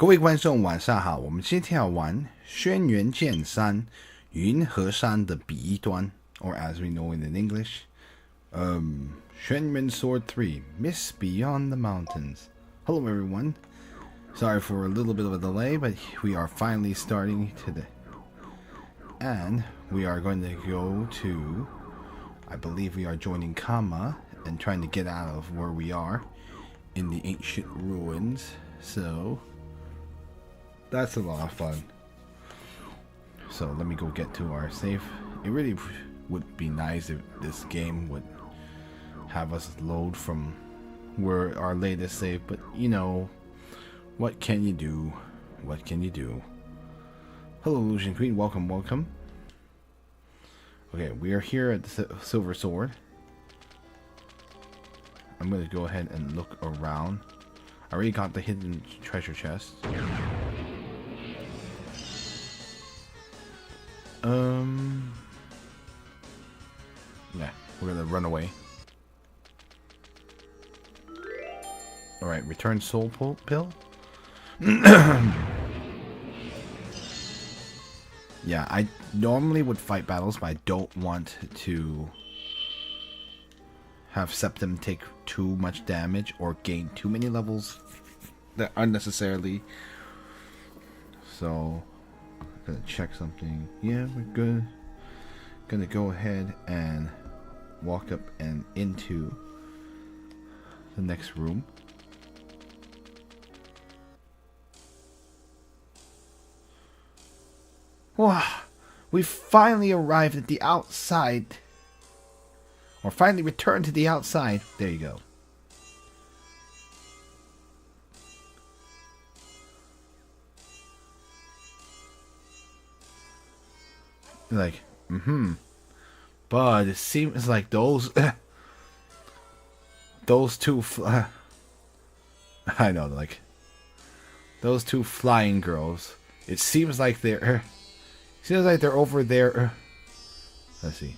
各位观众晚上好，我们今天要玩轩辕剑三云和山的彼端 or as we know it in English, 轩辕Sword 3 Mist Beyond the Mountains. Hello everyone. Sorry for a little bit of a delay, but we are finally starting today. And we are going to go to, I believe we are joining Kama and trying to get out of where we are in the ancient ruins. So that's a lot of fun. So let me go get to our save. It really would be nice if this game would have us load from where our latest save, but you know, what can you do? What can you do? Hello Illusion Queen, welcome, welcome. Okay, we are here at the Silver Sword. I'm gonna go ahead and look around. I already got the hidden treasure chest. Yeah, we're gonna run away. Alright, return soul pill. Yeah, I normally would fight battles, but I don't want to have Septim take too much damage or gain too many levels that unnecessarily. So, gonna check something. Yeah, we're good. Gonna go ahead and walk up and into the next room. Wow, we finally arrived at the outside. Or finally returned to the outside. There you go. Like, but it seems like those two I know, like those two flying girls, it seems like they're over there. Let's see.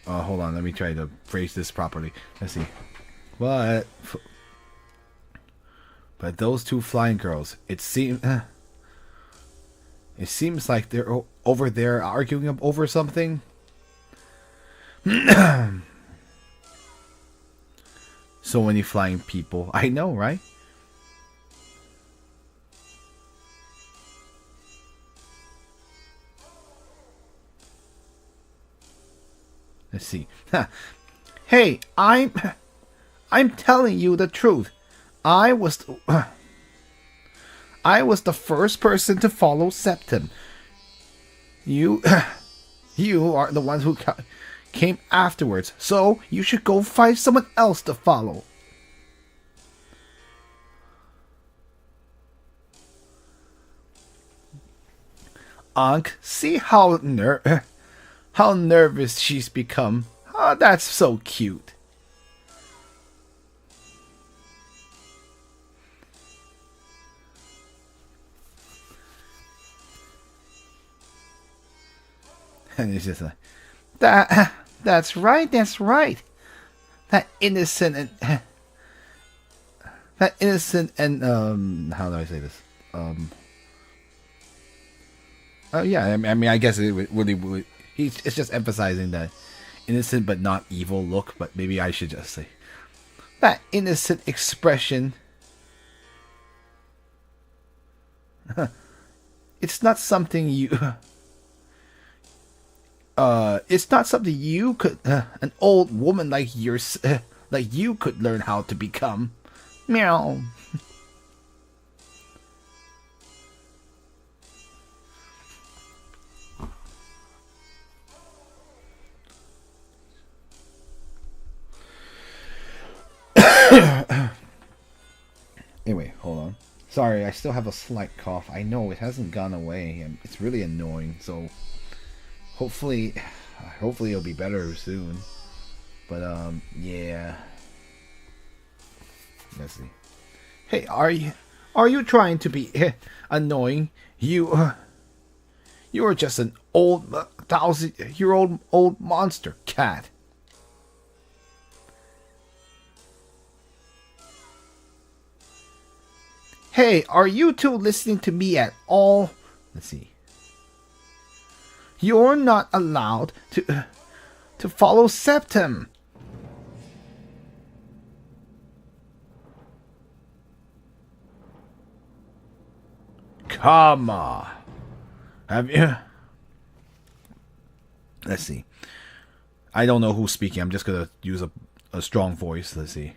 Hold on, let me try to phrase this properly. Let's see. But those two flying girls, it seems like they're over there arguing over something. So many flying people. I know, right? Let's see. Hey, I'm telling you the truth. I was the first person to follow Septim. You are the ones who came afterwards, so you should go find someone else to follow. Ankh, see how nervous she's become. Oh, that's so cute. And it's just like, that's right. That innocent and how do I say this? Oh yeah, I mean, I guess it really it's just emphasizing that innocent but not evil look, but maybe I should just say that innocent expression. It's not something you could an old woman like you could learn how to become. Meow. Anyway, hold on. Sorry, I still have a slight cough. I know it hasn't gone away, and it's really annoying. So hopefully it'll be better soon. But yeah. Let's see. Hey, are you trying to be annoying? You are just an old 1,000-year-old old monster cat. Hey, are you two listening to me at all? Let's see. You're not allowed to follow Septim. Come on. Have you? Let's see. I don't know who's speaking. I'm just gonna use a strong voice. Let's see.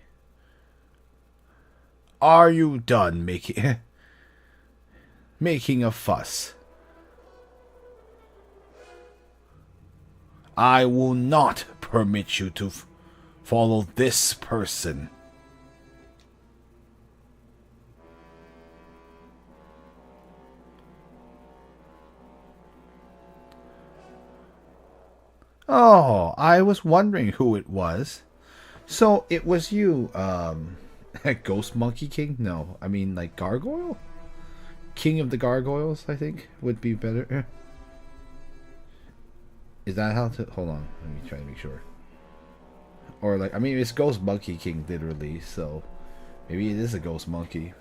Are you done making making a fuss? I will not permit you to follow this person. Oh, I was wondering who it was. So it was you, Ghost Monkey King? No, I mean like Gargoyle? King of the Gargoyles, I think, would be better. Is that how to... Hold on, let me try to make sure. Or like, I mean, it's Ghost Monkey King, literally, so... Maybe it is a Ghost Monkey.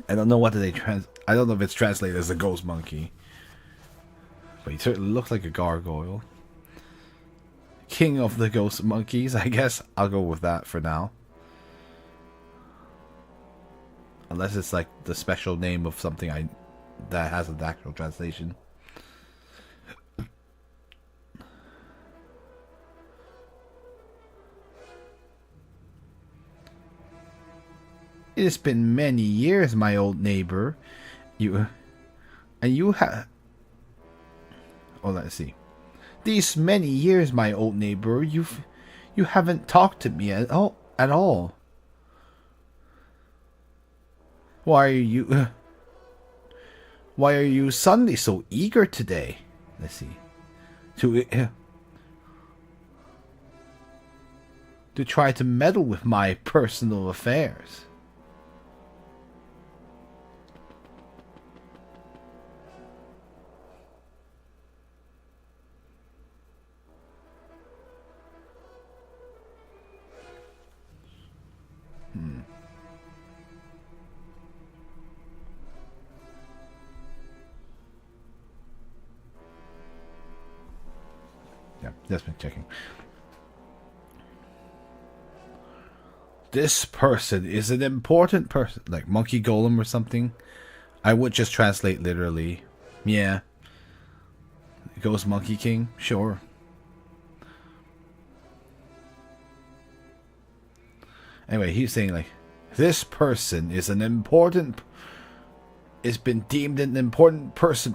I don't know what they I don't know if it's translated as a Ghost Monkey. But he certainly looks like a gargoyle. King of the Ghost Monkeys, I guess. I'll go with that for now. Unless it's like the special name of something that has an actual translation. It has been many years, my old neighbor. You have... Oh, let's see. These many years, my old neighbor, you haven't talked to me at all. Why are you suddenly so eager today? Let's see. To try to meddle with my personal affairs. Yeah, just been checking. This person is an important person, like Monkey Golem or something. I would just translate literally. Yeah. Ghost Monkey King, sure. Anyway, he's saying like, this person is an important... It's been deemed an important person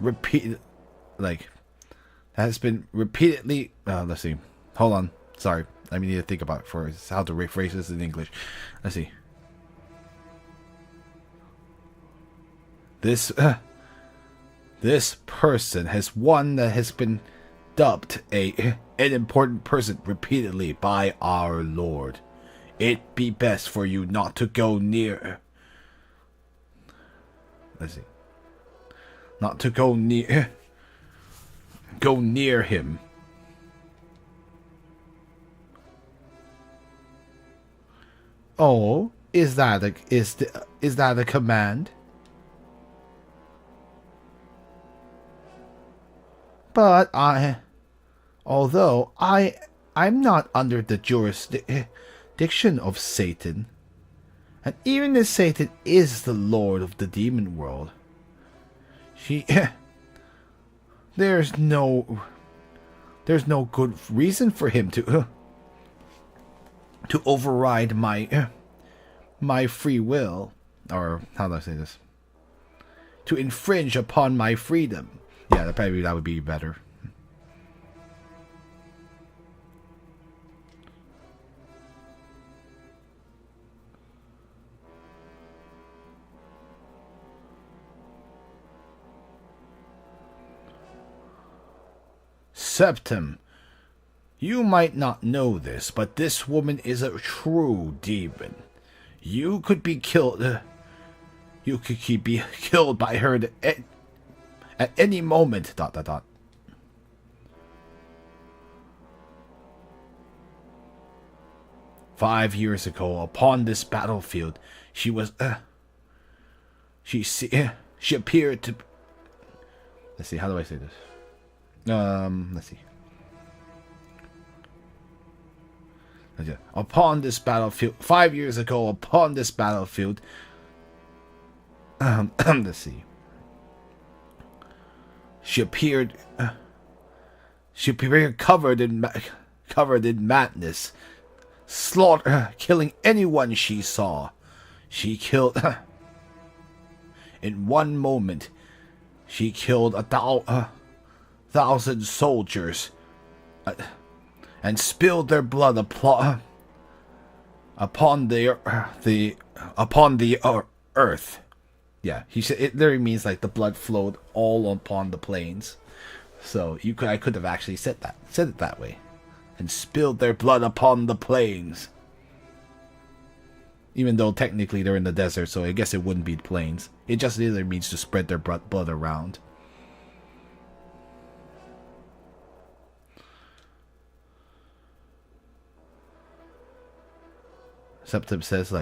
has been repeatedly... let's see. Hold on. Sorry. I need to think about it for how to rephrase this in English. Let's see. This person has one that has been dubbed an important person repeatedly by our Lord. It be best for you not to go near... Let's see. Not to go near... Go near him. Oh, is that a command? But although I'm not under the jurisdiction of Satan, and even if Satan is the lord of the demon world, there's no good reason for him to override my free will, or how do I say this? To infringe upon my freedom. Yeah, that would be better. Septim, you might not know this, but this woman is a true demon. You could be killed. You could be killed by her at any moment. ... 5 years ago, upon this battlefield, she was, she appeared to... Let's see, how do I say this? Let's see. Upon this battlefield, 5 years ago, upon this battlefield, let's see. She appeared covered in madness, killing anyone she saw. She killed in one moment. She killed 1,000 soldiers and spilled their blood upon the earth. Yeah, he said it literally means like the blood flowed all upon the plains. So I could have actually said it that way, and spilled their blood upon the plains. Even though technically they're in the desert, so I guess it wouldn't be plains. It just literally means to spread their blood around. Septim says,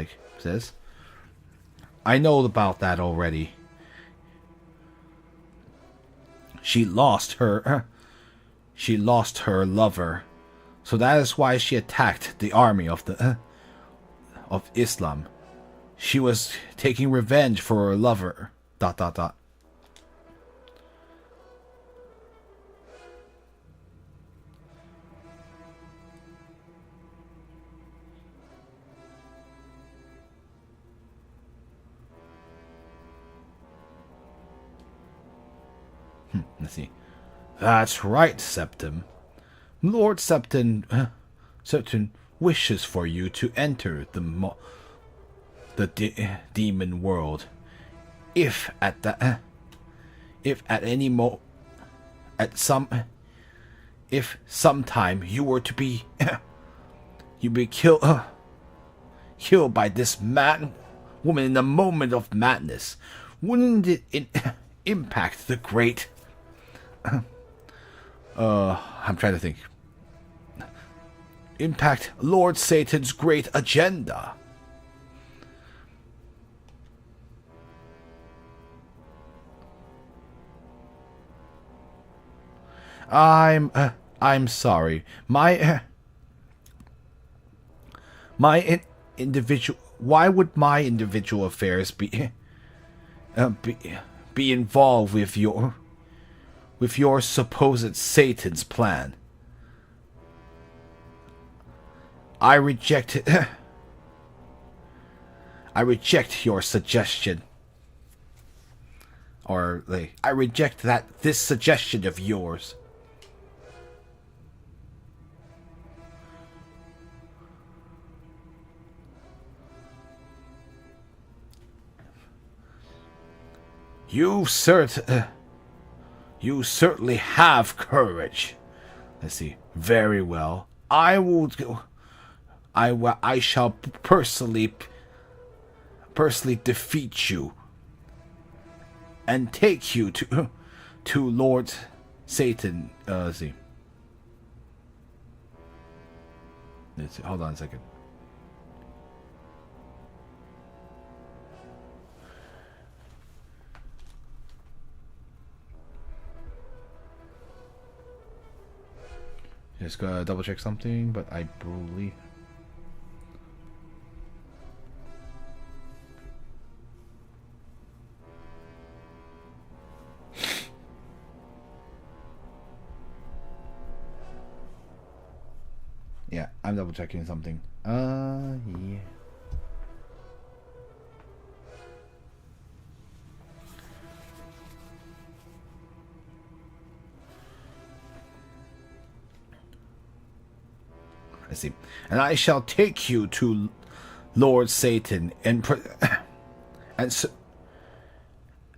I know about that already. She lost her lover, so that is why she attacked the army of Islam. She was taking revenge for her lover. ... Let's see. That's right, Septim. Lord Septim wishes for you to enter the demon world. If sometime you were to be killed by this mad woman in a moment of madness, wouldn't it impact the great... I'm trying to think. Impact Lord Satan's great agenda. I'm sorry. My individual. Why would my individual affairs be involved with your supposed Satan's plan? I reject your suggestion. Or I reject this suggestion of yours. You certainly have courage. Let's see. Very well. I shall personally defeat you and take you to Lord Satan. Let's see. Hold on a second. Just gotta double check something, but I believe... Yeah, I'm double checking something. Yeah. I see. And I shall take you to Lord Satan and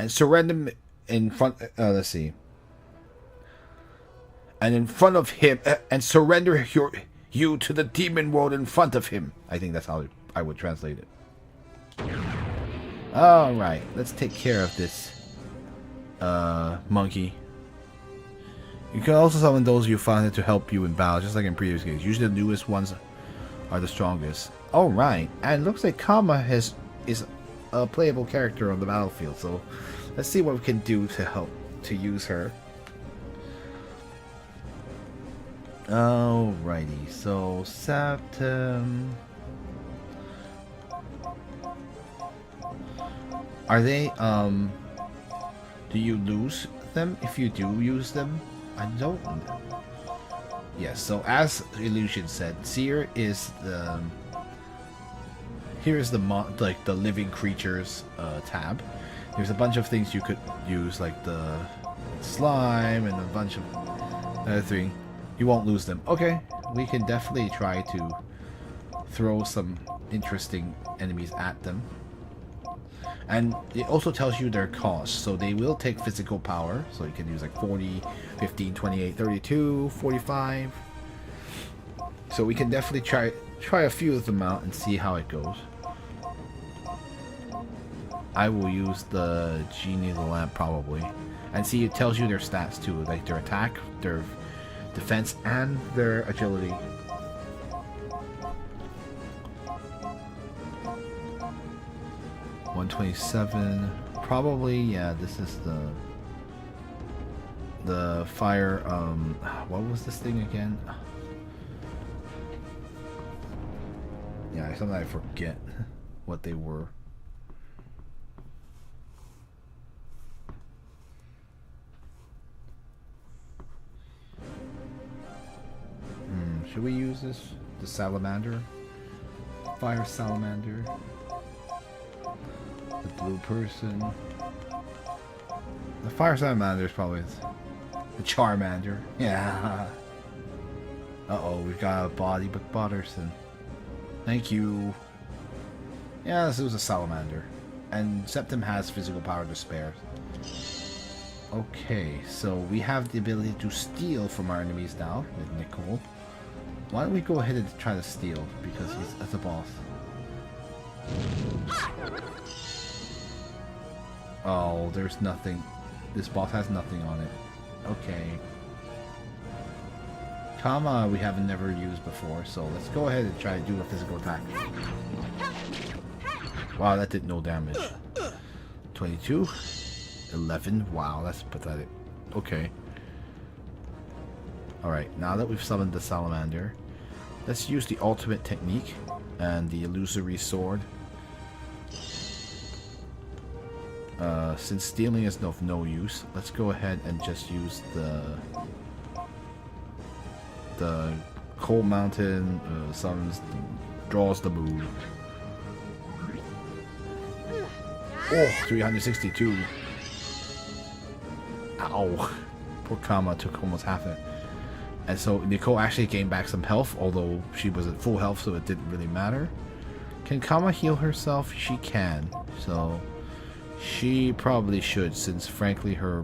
surrender him in front. Let's see. And in front of him, and surrender you to the demon world in front of him. I think that's how I would translate it. All right, let's take care of this monkey. You can also summon those you found to help you in battle, just like in previous games. Usually the newest ones are the strongest. All right, and it looks like Kama is a playable character on the battlefield. So let's see what we can do to help to use her. Alrighty, so Septum. Are they do you lose them if you do use them? I don't know. Yes, so as Illusion said, Seer is the here's the like the living creatures tab. There's a bunch of things you could use, like the slime and a bunch of other things. You won't lose them. Okay, we can definitely try to throw some interesting enemies at them. And it also tells you their cost, so they will take physical power, so you can use like 40, 15, 28, 32, 45. So we can definitely try a few of them out and see how it goes. I will use the Genie of the Lamp probably. And see, it tells you their stats too, like their attack, their defense, and their agility. $127. Probably, yeah, this is the fire, what was this thing again? Yeah, sometimes I forget what they were. Should we use this? The salamander? Fire salamander? The blue person? The fire salamander is probably the Charmander. Yeah. Uh-oh, we've got a body but Butterson. Thank you. Yeah, this was a salamander. And Septum has physical power to spare. Okay, so we have the ability to steal from our enemies now with Nicole. Why don't we go ahead and try to steal, because that's a boss. Oh, there's nothing. This boss has nothing on it. Okay. Kama we haven't never used before, so let's go ahead and try to do a physical attack. Wow, that did no damage. 22. 11. Wow, that's pathetic. Okay. Alright, now that we've summoned the salamander, let's use the ultimate technique and the illusory sword. Since stealing is of no use, let's go ahead and just use the Cold Mountain summons, draws the move. Oh, 362. Ow. Poor Kama took almost half it. And so Nicole actually gained back some health, although she was at full health, so it didn't really matter. Can Kama heal herself? She can. So she probably should, since frankly her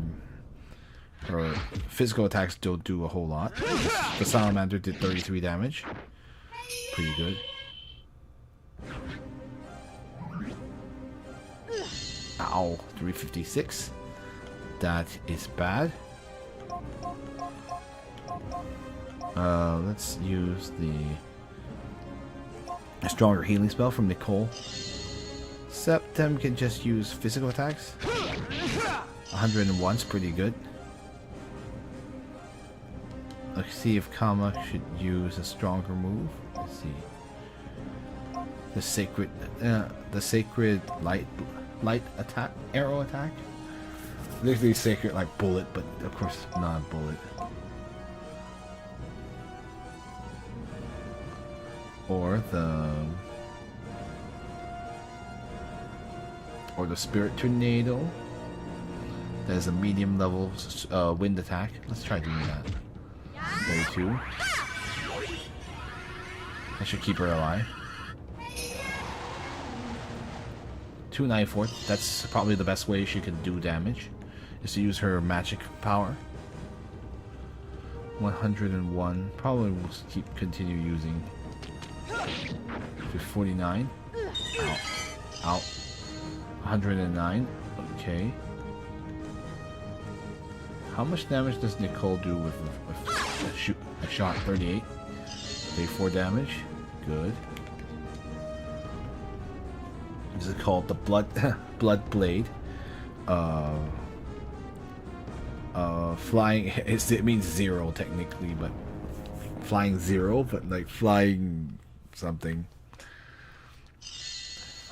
physical attacks don't do a whole lot. The salamander did 33 damage. Pretty good. Ow, 356. That is bad. Let's use a stronger healing spell from Nicole. Septum can just use physical attacks. 101 is pretty good. Let's see if Kama should use a stronger move. Let's see. The sacred light attack, arrow attack. Literally sacred like bullet, but of course not a bullet. Or the spirit tornado. That is a medium level wind attack. Let's try doing that. 32. I should keep her alive. 294. That's probably the best way she can do damage, is to use her magic power. 101. Probably will continue using. 49. Ow. Ow. 109. Okay. How much damage does Nicole do with a shot? 38. 34 damage. good. This is called the blood blade. Flying. It means 0 technically, but flying 0, but like flying something.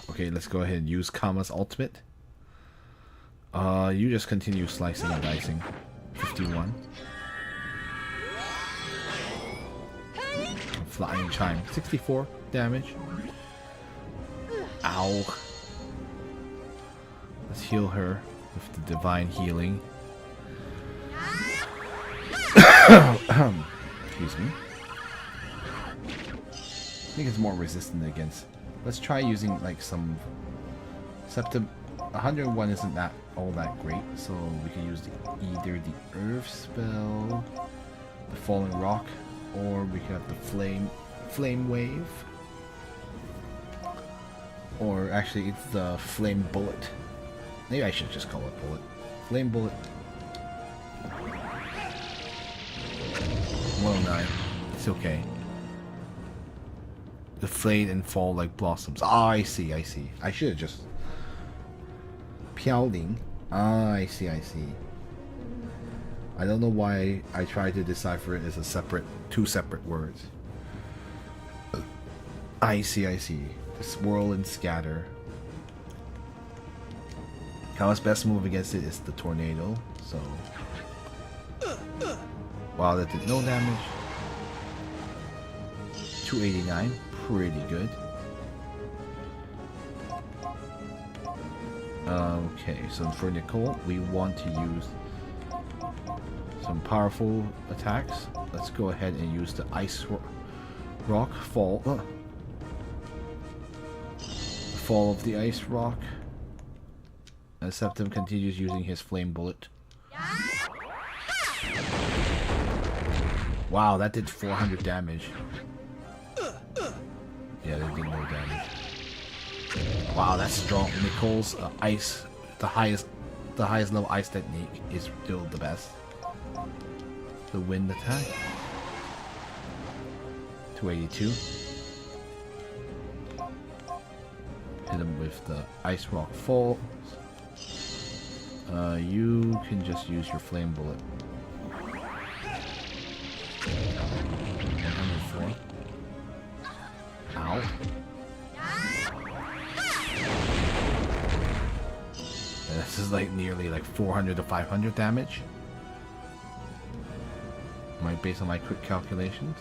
Okay, let's go ahead and use Kama's ultimate. You just continue slicing and dicing. 51. Flying chime. 64 damage. Ow. Let's heal her with the divine healing. Excuse me. I think it's more resistant against. Let's try using like some Septim. 101 isn't that all that great, so we can use either the Earth spell, the Falling Rock, or we can have the Flame Wave, or actually it's the Flame Bullet. Maybe I should just call it Bullet. Flame Bullet. 109. It's okay. Deflate and fall like blossoms. Ah, I see. I should have just... Piaoling. Ah, I see. I don't know why I tried to decipher it as two separate words. I see. Swirl and scatter. Kama's best move against it is the tornado, so... Wow, that did no damage. 289, pretty good. Okay, so for Nicole, we want to use some powerful attacks. Let's go ahead and use the Ice Rock Fall. Fall of the Ice Rock. And Septim continues using his Flame Bullet. Wow, that did 400 damage. Yeah, that did no damage. Wow, that's strong. Nicole's ice, the highest level ice technique is still the best. The wind attack. 282. Hit him with the Ice Rock Fall. You can just use your Flame Bullet. 104. Ow. This is like nearly like 400 to 500 damage. Based on my quick calculations.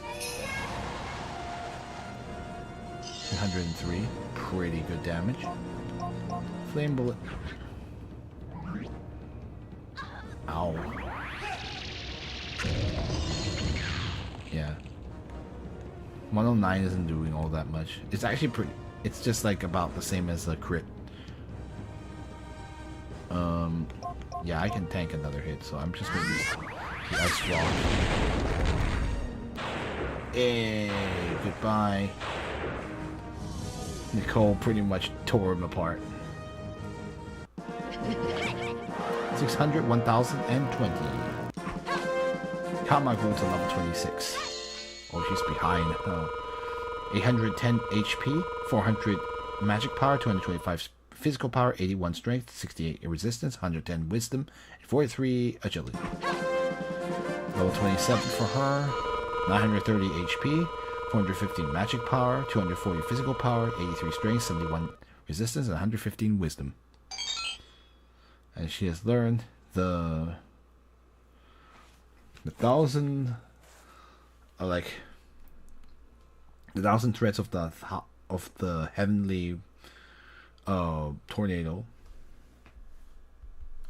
103. Pretty good damage. Flame Bullet. Ow. Yeah. 109 isn't doing all that much. It's actually pretty... It's just like about the same as a crit. Yeah, I can tank another hit, so I'm just gonna use the Ice Rock. Hey, goodbye. Nicole pretty much tore him apart. 600, 1020. Kama grew to level 26. Oh, she's behind. 810 HP, 400 magic power, 225 physical power, 81 strength, 68 resistance, 110 wisdom, and 43 agility. Level 27 for her. 930 HP, 415 magic power, 240 physical power, 83 strength, 71 resistance, and 115 wisdom. And she has learned the 1,000 threads of the heavenly tornado.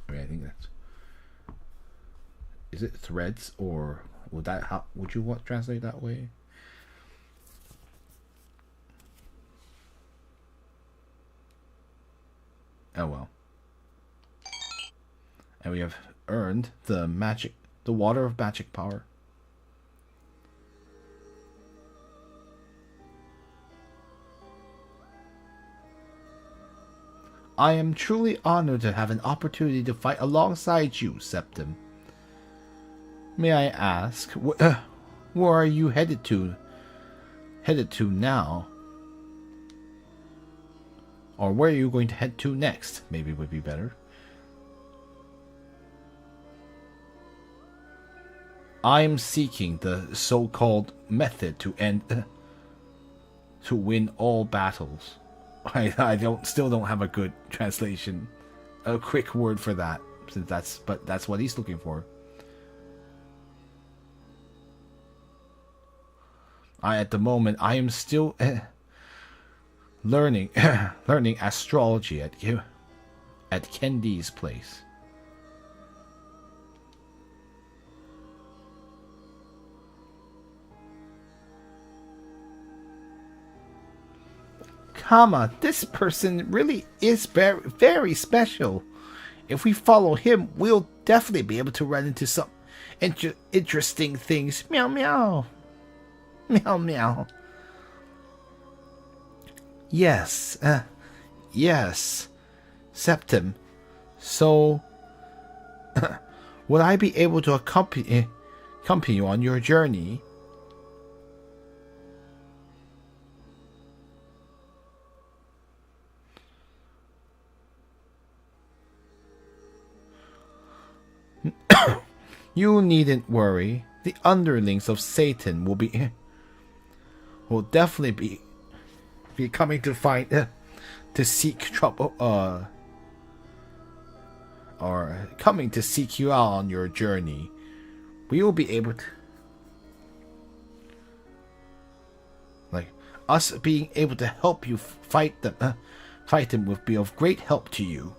I mean, I think that's... Is it threads, or would you translate that way? Oh well. And we have earned the water of magic power. I am truly honored to have an opportunity to fight alongside you, Septim. May I ask, where are you headed to? headed to now? Or where are you going to head to next? Maybe would be better. I'm seeking the so-called method to to win all battles. I still don't have a good translation, a quick word for that, since that's what he's looking for. At the moment I am still learning astrology at Kendi's place. This person really is very, very special. If we follow him, we'll definitely be able to run into some interesting things. Meow meow. Meow meow. Yes. Yes. Septim. So, will I be able to accompany you on your journey? You needn't worry. The underlings of Satan will definitely be coming to find to seek trouble, or coming to seek you out on your journey. We will be able to, like, us being able to help you fight them will be of great help to you.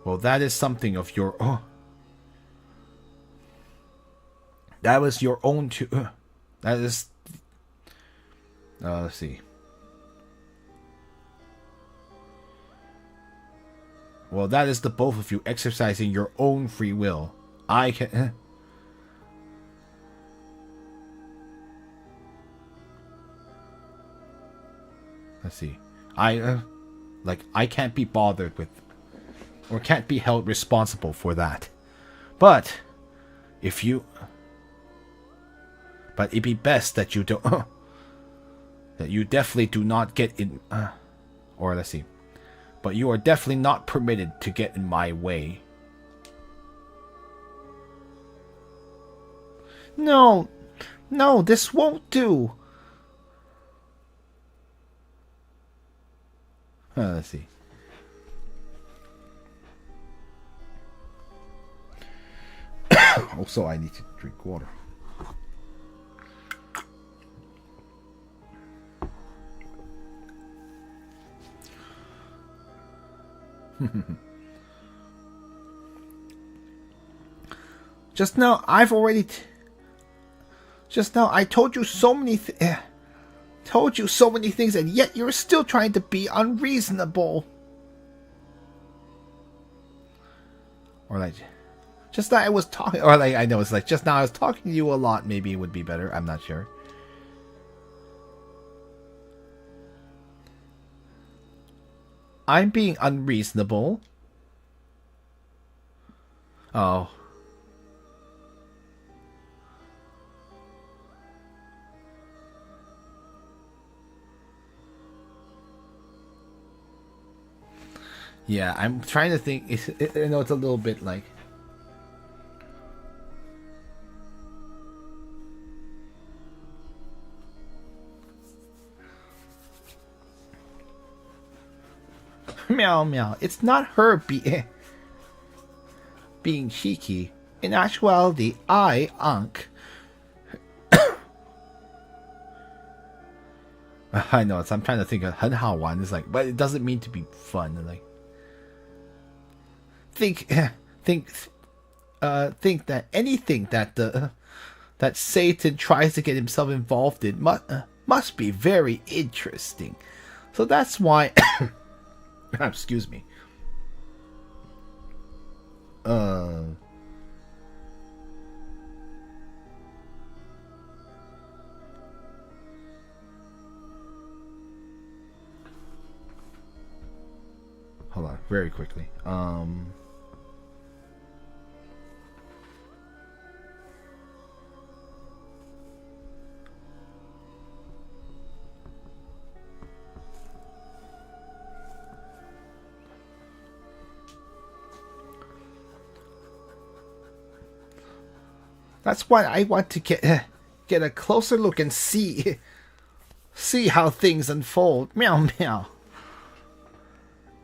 Well, that is something of your that was your own that is let's see. Well, that is the both of you exercising your own free will. I can let's see. I can't be bothered with, or can't be held responsible for that. But it'd be best that you don't that you definitely do not get in or let's see. But you are definitely not permitted to get in my way. No, this won't do. Let's see. Also, I need to drink water. Just now, I told you so many things, and yet you're still trying to be unreasonable. Or like, just now I was talking, or like, I know it's like, just now I was talking to you a lot. Maybe it would be better. I'm not sure. I'm being unreasonable. Oh. Yeah, I'm trying to think. I know it's a little bit like. Meow meow. It's not her being cheeky. In actuality, Unc. I know. I'm trying to think of 很好玩. It's like, but it doesn't mean to be fun. Like, think that anything that Satan tries to get himself involved in must be very interesting. So that's why. Excuse me. hold on, very quickly. That's why I want to get a closer look and see how things unfold. Meow meow.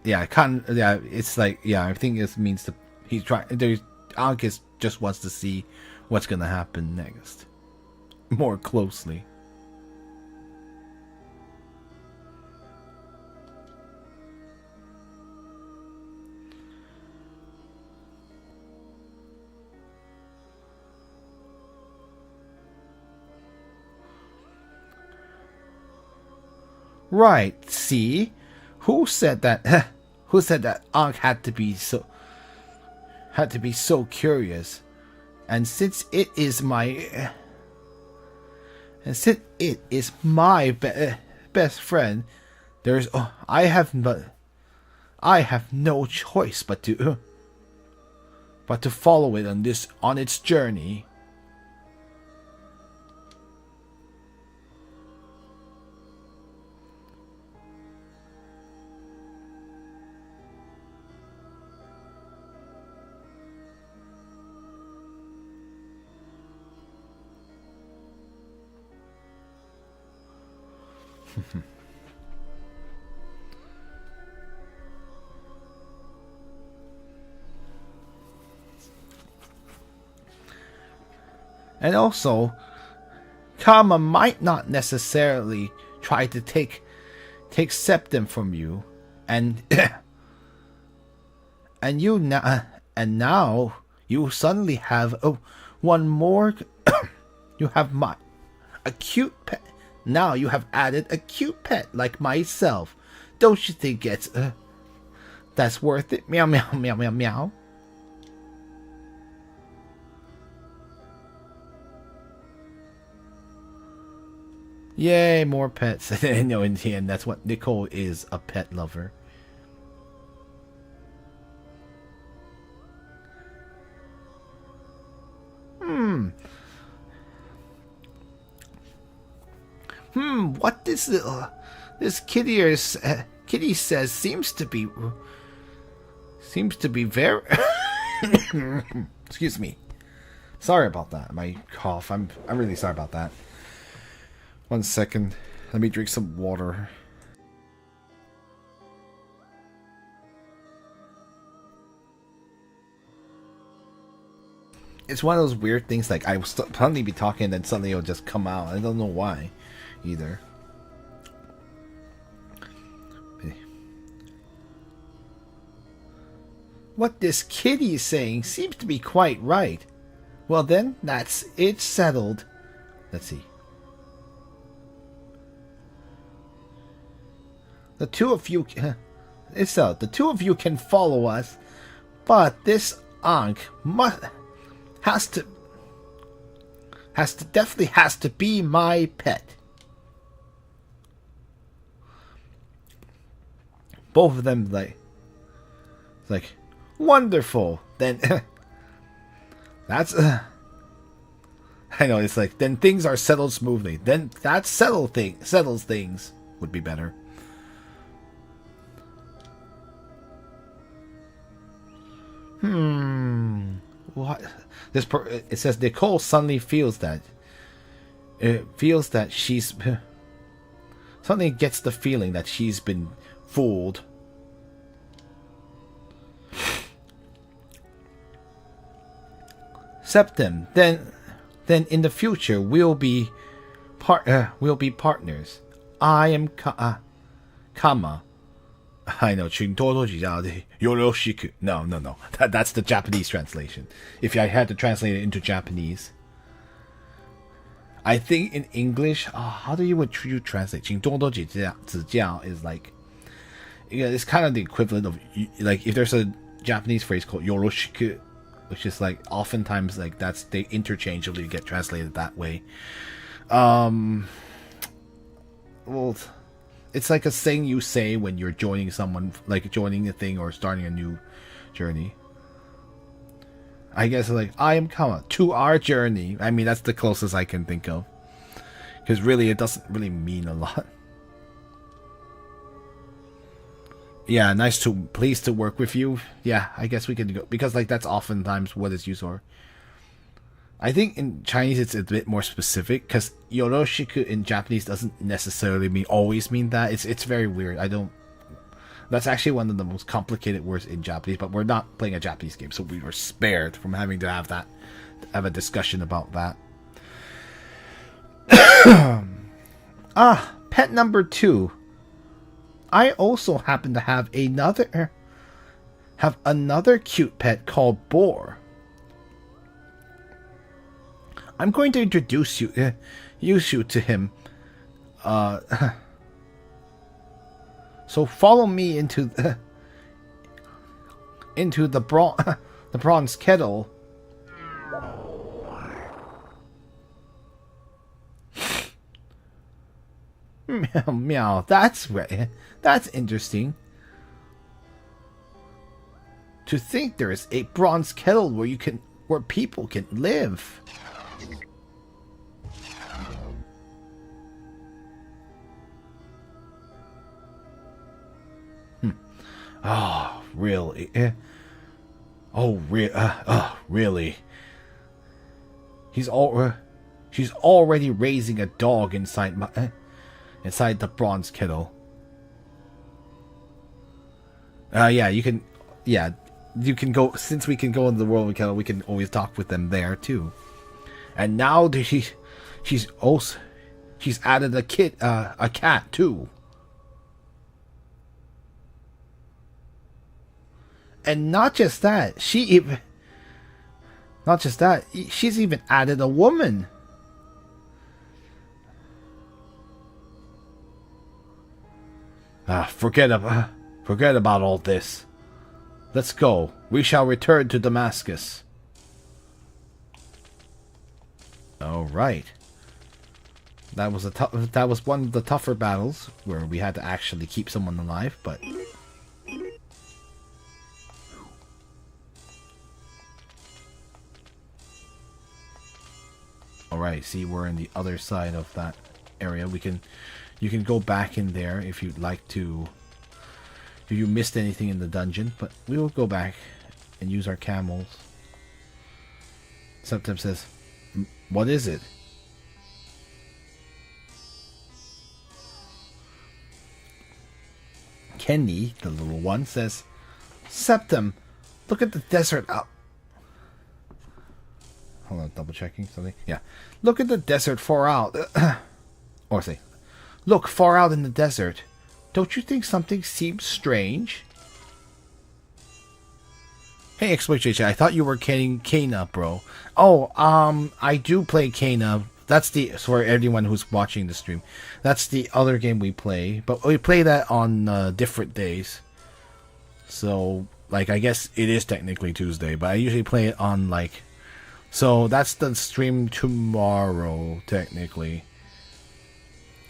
Yeah, I can't. Yeah, it's like, yeah, I think it means he's trying. Ankh just wants to see what's gonna happen next more closely. Right. See, who said that? Who said that Ankh had to be so curious? And since it is my best friend, I have no choice but to follow it on its journey. And also, Karma might not necessarily try to take septum from you, and and now you suddenly have one more. You have a cute pet. Now you have added a cute pet like myself. Don't you think that's worth it? Meow meow meow meow meow. Yay, more pets. No, in the end, that's what Nicole is, a pet lover. What this kitty says seems to be very excuse me. Sorry about that. My cough. I'm really sorry about that. 1 second. Let me drink some water. It's one of those weird things, like I will suddenly be talking and then suddenly it'll just come out. I don't know why either. What this kitty is saying seems to be quite right. Well then, that's it settled. Let's see. The two of you can follow us, but this Ankh definitely has to be my pet. Both of them like wonderful. Then that's I know, it's like, then things are settled smoothly. Then that settles things would be better. What? It says Nicole suddenly feels that she's suddenly gets the feeling that she's been fooled. Septem, then in the future we'll be partners. I am Kama. I know. No. That's the Japanese translation. If I had to translate it into Japanese, I think in English, how do you translate? 请多多指教 is like, it's kind of the equivalent of, like, if there's a Japanese phrase called yoroshiku, which is like oftentimes like they interchangeably get translated that way. Well, It's like a thing you say when you're joining someone, like joining a thing or starting a new journey. I guess like, I am coming to our journey. I mean, that's the closest I can think of. Because really, it doesn't really mean a lot. Yeah, pleased to work with you. Yeah, I guess we can go. Because like, that's oftentimes what it's used for. I think in Chinese it's a bit more specific. Because yoroshiku in Japanese doesn't necessarily always mean that. It's very weird. That's actually one of the most complicated words in Japanese, but we're not playing a Japanese game, so we were spared from having to have a discussion about that. Pet number 2. I also happen to have another cute pet called Boar. I'm going to introduce you to him. So follow me into the bronze kettle. Meow meow. That's right. That's interesting. To think there is a bronze kettle where people can live. Oh, really? Really? She's already raising a dog inside the bronze kettle. You can go, since we can go into the world kettle, we can always talk with them there too. And now she's added a cat too. And not just that, she's even added a woman. Forget about all this. Let's go. We shall return to Damascus. All right. That was one of the tougher battles where we had to actually keep someone alive, but. Alright, see, we're in the other side of that area. You can go back in there if you'd like to, if you missed anything in the dungeon, but we will go back and use our camels. Septim says, what is it? Kenny, the little one, says, Septim, look at the desert up. Hold on, double checking something. Yeah. Look at the desert far out. Or say, look far out in the desert. Don't you think something seems strange? Hey, XYJJ, I thought you were playing Kana, bro. Oh, I do play Kana. That's for anyone who's watching the stream. That's the other game we play. But we play that on different days. So, like, I guess it is technically Tuesday, but I usually play it on, like... So that's the stream tomorrow, technically.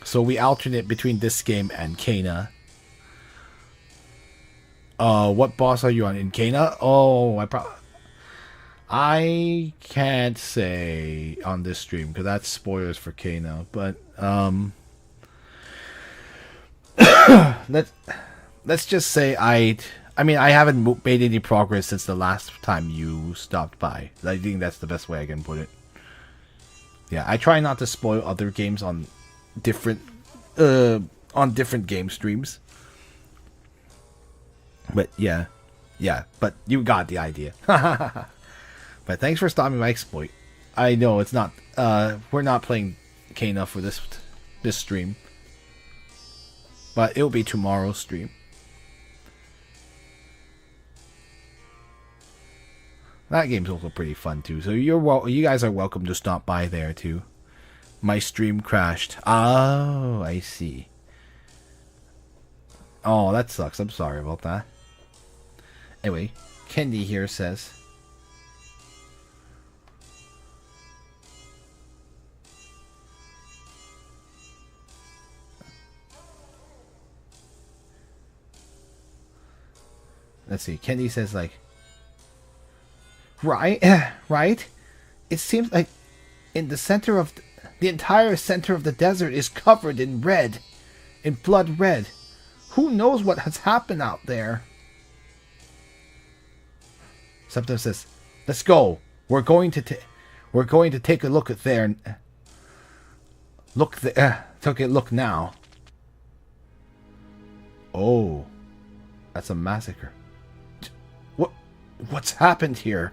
So we alternate between this game and Kana. What boss are you on in Kana? Oh, I can't say on this stream because that's spoilers for Kana. But let's just say I haven't made any progress since the last time you stopped by. I think that's the best way I can put it. Yeah, I try not to spoil other games on different game streams. But yeah, but you got the idea. But thanks for stopping my exploit. I know it's not. We're not playing Kana for this stream, but it'll be tomorrow's stream. That game's also pretty fun too. So you guys are welcome to stop by there too. My stream crashed. Oh, I see. Oh, that sucks. I'm sorry about that. Anyway, Kendi here says, let's see. Kenny says like, right, right. It seems like in the center of the entire center of the desert is covered in red, in blood red. Who knows what has happened out there? Septim says, "Let's go. We're going to take a look at there. Take a look now." Oh, that's a massacre. What's happened here?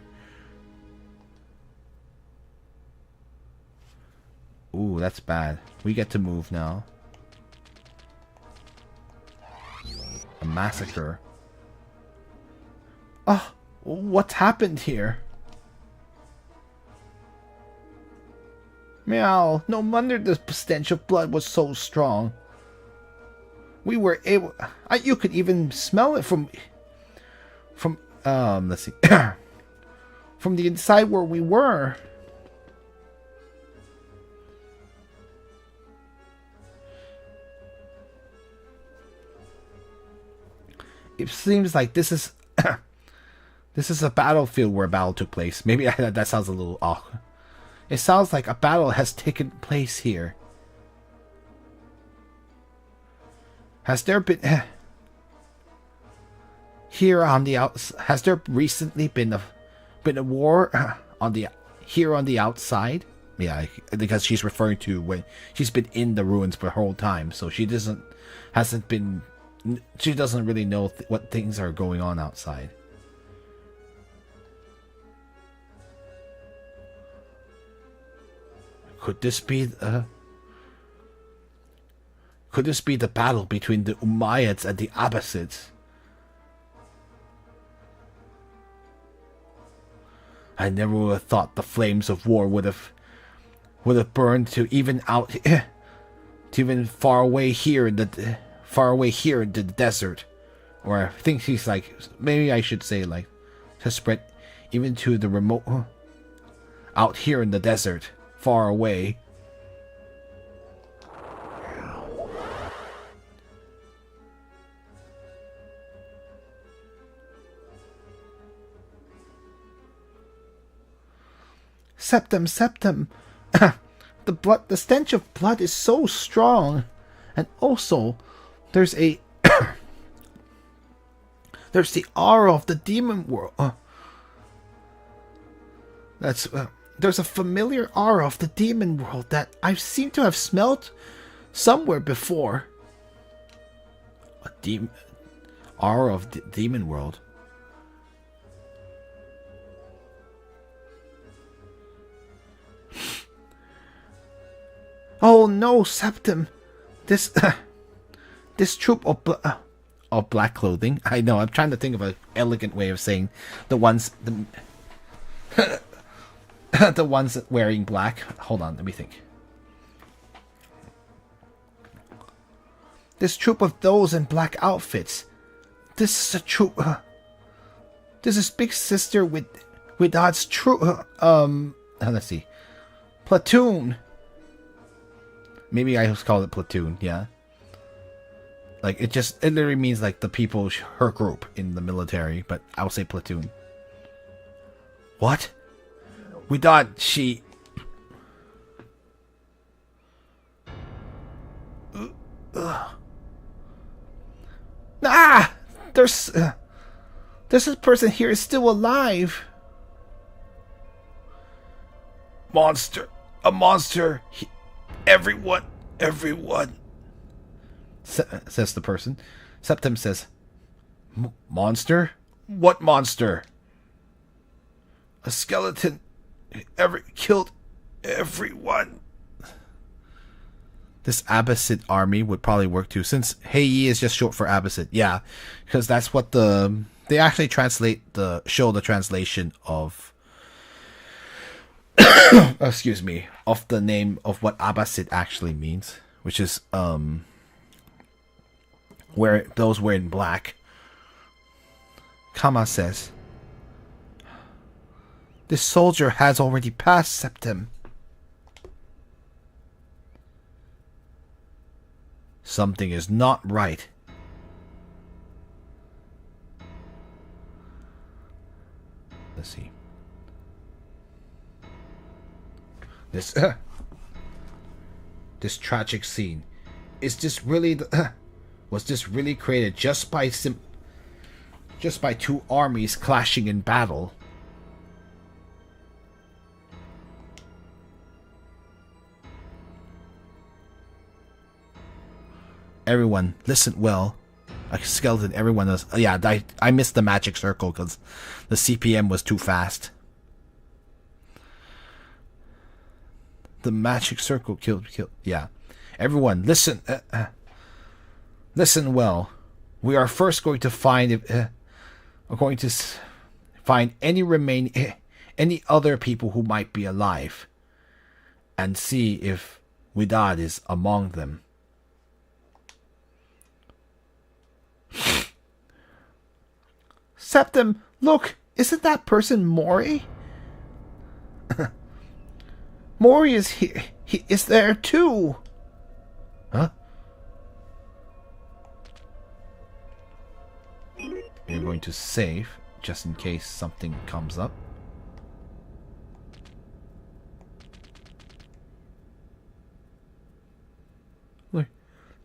Ooh, that's bad. We get to move now. A massacre. Oh, what's happened here? Meow. No wonder the stench of blood was so strong. We were able... you could even smell it from let's see. From the inside where we were. It seems like this is this is a battlefield where a battle took place. Maybe that sounds a little off. It sounds like a battle has taken place here. Has there been here on the has there recently been a war on the outside? Yeah, because she's referring to when she's been in the ruins for the whole time, so she doesn't really know what things are going on outside. Could this be the battle between the Umayyads and the Abbasids? I never would have thought the flames of war would have burned to even far away here in the desert. Or I think he's like, maybe I should say like, to spread even to the remote, out here in the desert, far away. Septim. The stench of blood is so strong. And also, there's a there's the aura of the demon world. There's a familiar aura of the demon world that I seem to have smelled somewhere before. A aura of the demon world. Oh no, Septim! This troop of black clothing. I know. I'm trying to think of an elegant way of saying the ones the ones wearing black. Hold on, let me think. This troop of those in black outfits. This is a troop. This is Big Sister with God's troop. Let's see, platoon. Maybe I just call it platoon. Yeah. Like it literally means like the people, her group in the military. But I'll say platoon. What? We thought she... There's this person here is still alive. Monster. A monster. Everyone. Says the person. Septim says, monster? What monster? A skeleton killed everyone. This Abbasid army would probably work too, since Heiyi is just short for Abbasid. Yeah, because that's what they actually show the translation of excuse me, of the name of what Abbasid actually means, which is where those wearing black. Kama says, this soldier has already passed Septim. Something is not right. Let's see. This this tragic scene. Is this really the was this really created just by two armies clashing in battle? Everyone, listen well. A skeleton, everyone was... Yeah, I missed the magic circle because the CPM was too fast. The magic circle killed. Yeah. Everyone, listen. Listen well. We are first going to find... we're going to find any other people who might be alive. And see if Widad is among them. Septim, look, isn't that person Mori? Mori is here. He is there too. Huh? We're going to save just in case something comes up.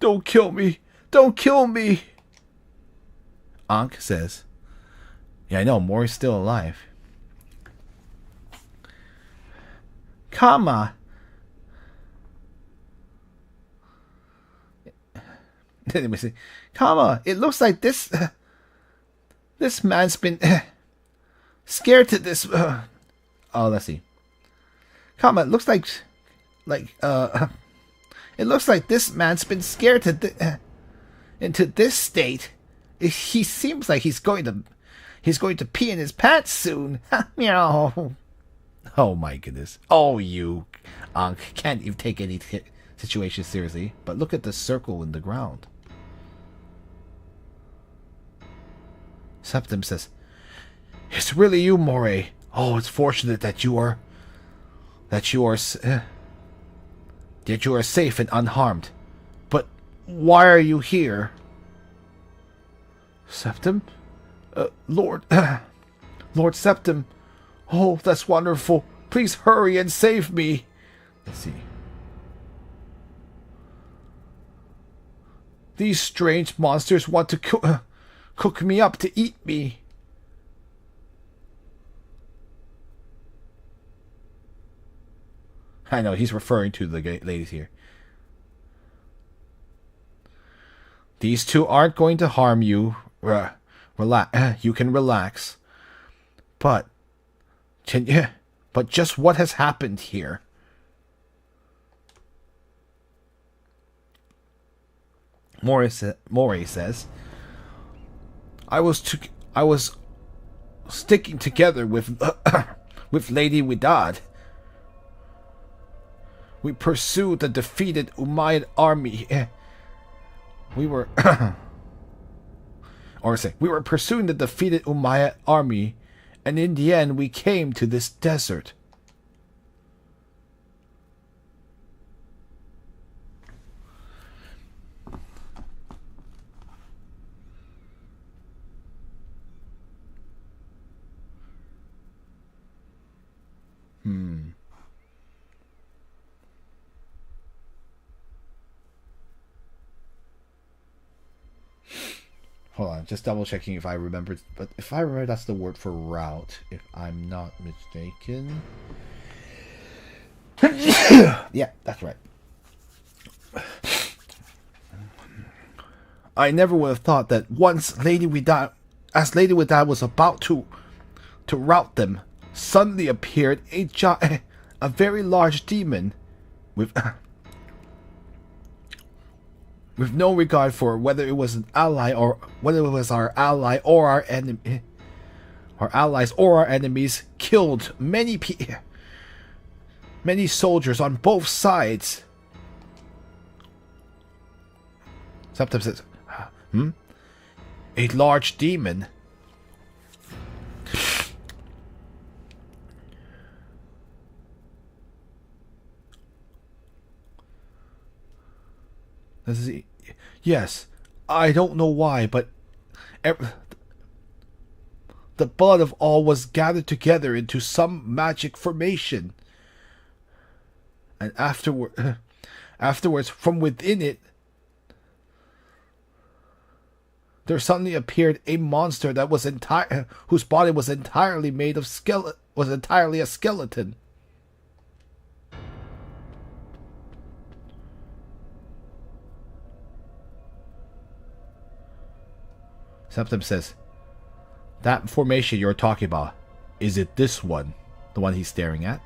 Don't kill me. Don't kill me. Ankh says. Yeah, I know, Mori's still alive. Kama. Anyway, say, Kama, it looks like this man's been scared to this. Oh, let's see. Kama, it looks like it looks like this man's been scared to into this state. He seems like he's going to pee in his pants soon. Meow. Oh my goodness. Oh, you Ankh can't even take any situation seriously. But look at the circle in the ground. Septim says, "It's really you, Moray. Oh, it's fortunate that you are safe and unharmed. But why are you here?" Septim? Lord Septim. Oh, that's wonderful. Please hurry and save me. Let's see. These strange monsters want to cook me up to eat me. I know, he's referring to the ladies here. These two aren't going to harm you. Relax. You can relax. But just what has happened here? Mori says, I was sticking together with with Lady Widad. We pursued the defeated Umayyad army. We were pursuing the defeated Umayyad army, and in the end we came to this desert. Hold on, just double checking if I remember. But if I remember, that's the word for route, if I'm not mistaken. Yeah, that's right. I never would have thought that once Lady Widad was about to rout them, suddenly appeared a very large demon with no regard for whether it was an ally or whether it was our ally or our enemy. Our allies or our enemies killed many soldiers on both sides. Sometimes it's a large demon. Yes, I don't know why, but the blood of all was gathered together into some magic formation. And afterwards, from within it, there suddenly appeared a monster that was whose body was entirely made of was entirely a skeleton. Septim says, that formation you're talking about, is it this one? The one he's staring at?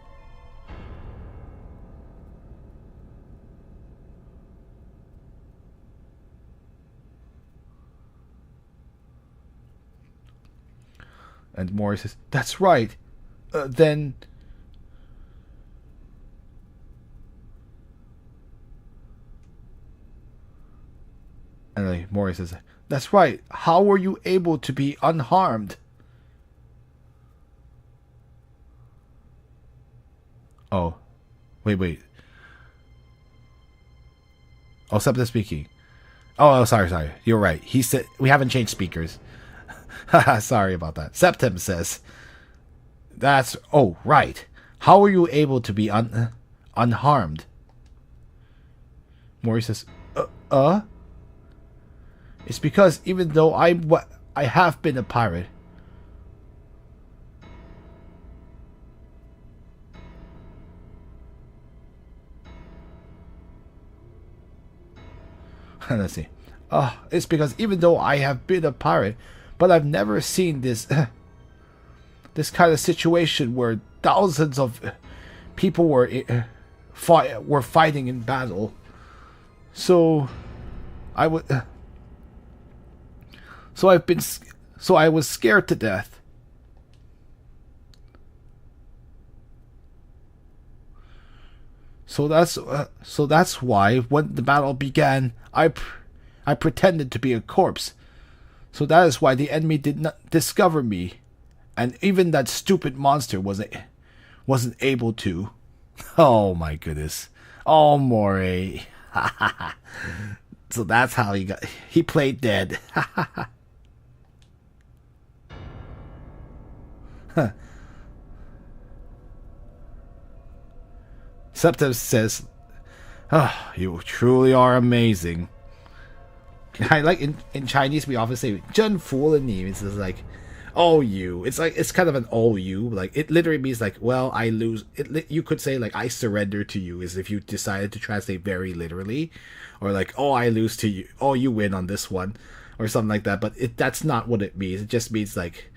And Mori says, that's right. Then... And Mori says, that's right. How were you able to be unharmed? Oh. Wait. Oh, Septim speaking. Oh, sorry. You're right. He said, we haven't changed speakers. Sorry about that. Septim says, oh, right. How were you able to be unharmed? Mori says, It's because even though I have been a pirate, let's see. It's because even though I have been a pirate, but I've never seen this this kind of situation where thousands of people were fighting in battle. So I was scared to death. So that's why when the battle began, I pretended to be a corpse. So that is why the enemy did not discover me, and even that stupid monster wasn't able to. Oh my goodness! Oh, Mori. So that's how he played dead. Septim says, you truly are amazing. I like in Chinese we often say 真服了你. It's just like, oh you. It's kind of an oh you. Like it literally means like, well, I lose. You could say like I surrender to you, is if you decided to translate very literally, or like, oh, I lose to you. Oh, you win on this one, or something like that. But that's not what it means. It just means like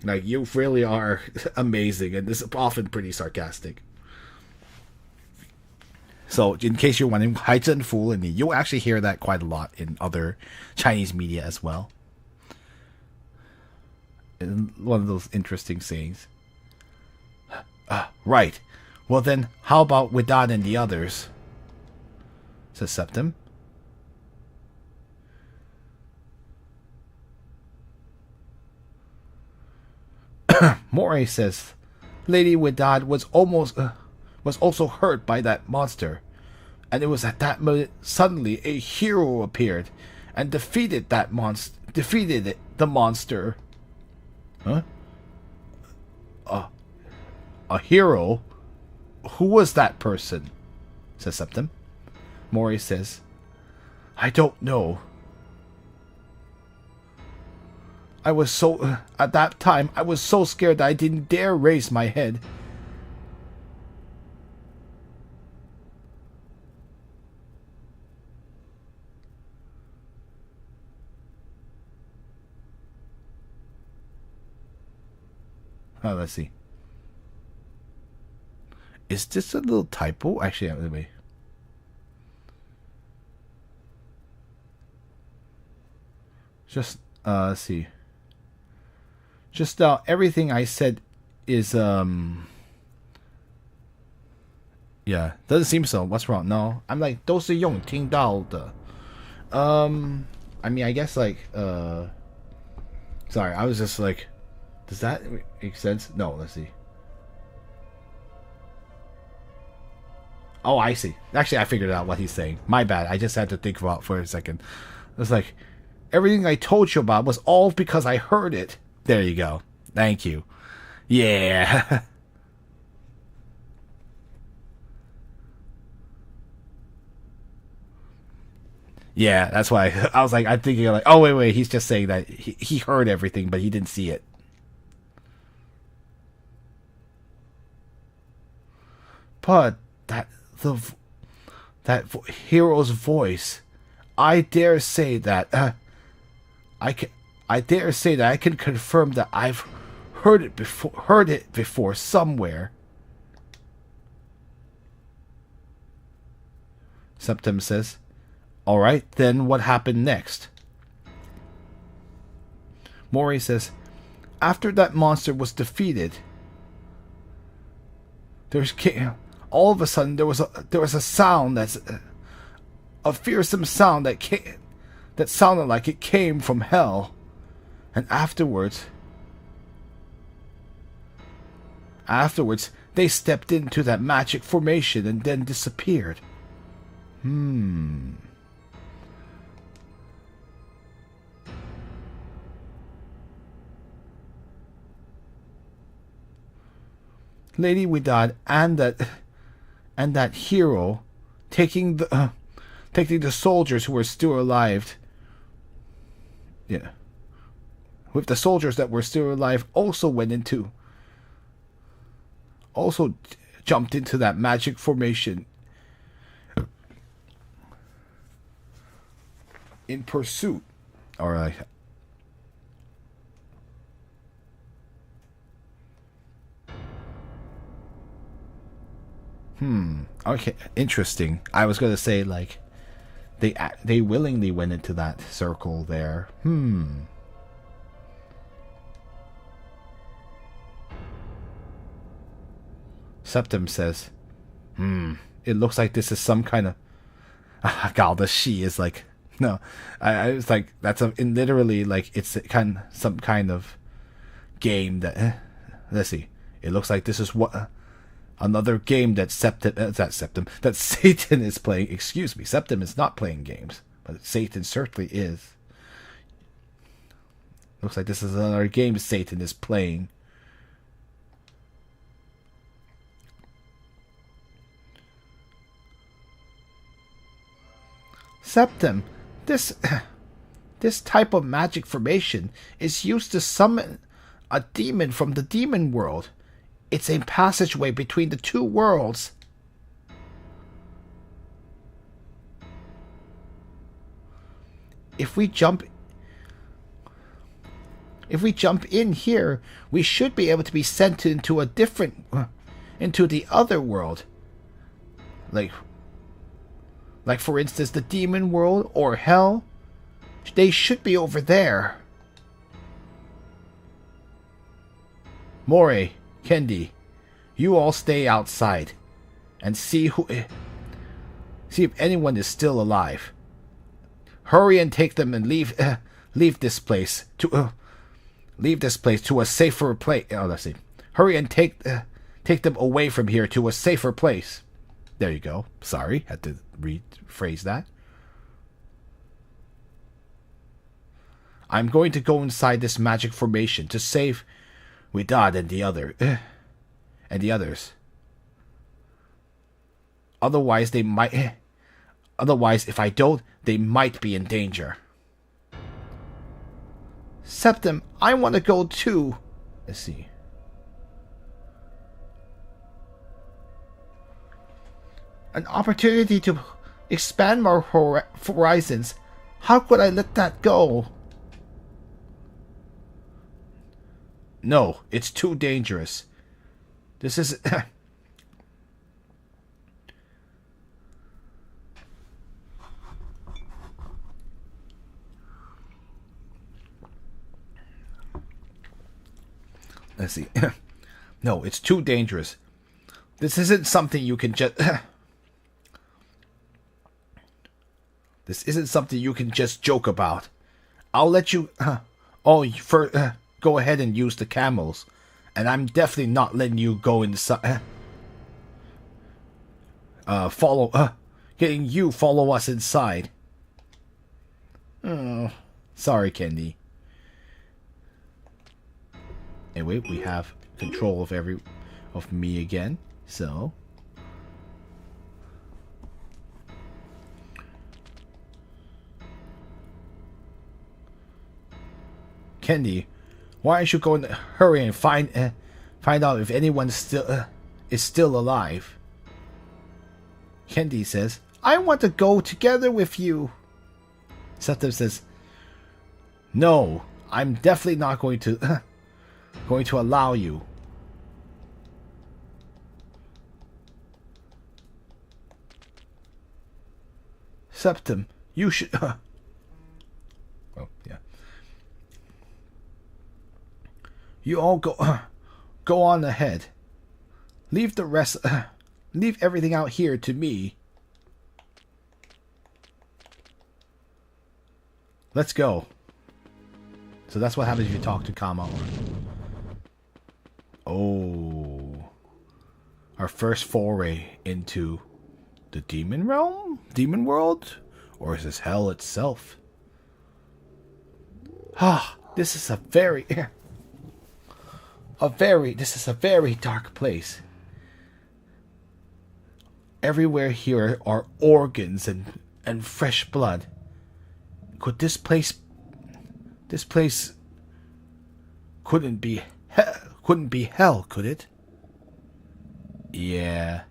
you really are amazing, and this is often pretty sarcastic. So, in case you're wondering, 还真服了你, you'll actually hear that quite a lot in other Chinese media as well. And one of those interesting sayings. Right. Well then, how about Widad and the others? Says Septim. Mori says, Lady Widad was also hurt by that monster, and it was at that moment suddenly a hero appeared and defeated the monster. Huh? A hero? Who was that person? Says Septim. Mori says, I don't know. At that time, I was so scared that I didn't dare raise my head. Let's see. Is this a little typo? Actually, let me. Just, let's see. Just now, everything I said is, yeah, doesn't seem so. What's wrong? No, I'm like, 都是用听到的. I mean, I guess like, sorry, I was just like, does that make sense? No, let's see. Oh, I see. Actually, I figured out what he's saying. My bad. I just had to think about it for a second. It's like, everything I told you about was all because I heard it. There you go. Thank you. Yeah. Yeah, that's why I was like, I'm thinking like, oh wait, he's just saying that he heard everything, but he didn't see it. But the hero's voice, I dare say that I can, I dare say that I can confirm that I've heard it before somewhere. Septim says, "All right, then what happened next?" Mori says, "After that monster was defeated, there's all of a sudden there was a sound that's a fearsome sound that sounded like it came from hell, and afterwards they stepped into that magic formation and then disappeared." Lady Widad and that hero taking the soldiers who were still alive. Yeah. With the soldiers that were still alive also jumped into that magic formation in pursuit. Or like, okay, interesting. I was gonna say like they willingly went into that circle there. Septim says, it looks like this is some kind of God, the she is like, no, I was like, that's literally like it's some kind of game that let's see, it looks like this is what another game that Satan is playing. Excuse me, Septim is not playing games, but Satan certainly is. Looks like this is another game Satan is playing. Septim, this type of magic formation is used to summon a demon from the demon world. It's a passageway between the two worlds. If we jump in here, we should be able to be sent into into the other world. Like for instance, the demon world or hell. They should be over there. Mori, Kendi, you all stay outside and see if anyone is still alive. Hurry and take them and leave this place to a safer place. Oh, let's see. Hurry and take them away from here to a safer place. There you go. Sorry, had to rephrase that. I'm going to go inside this magic formation to save Widad and the others. Otherwise, if I don't, they might be in danger. Septim, I want to go too. Let's see. An opportunity to expand my horizons. How could I let that go? No, it's too dangerous. This is... Let's see. No, it's too dangerous. This isn't something you can just... This isn't something you can just joke about. I'll let you... go ahead and use the camels. And I'm definitely not letting you go inside... follow us inside. Oh, sorry, Kendi. Anyway, we have control of me again. So Candy, why don't you go and hurry and find out if anyone is still alive? Candy says, I want to go together with you. Septum says, no, I'm definitely not going to allow you. Septum, you should. Oh, yeah. You all go on ahead. Leave the rest. Leave everything out here to me. Let's go. So that's what happens if you talk to Kama. Oh. Our first foray into the demon realm? Demon world? Or is this hell itself? Ah, this is a very dark place. Everywhere here are organs and fresh blood. Could this place couldn't be hell, could it? Yeah.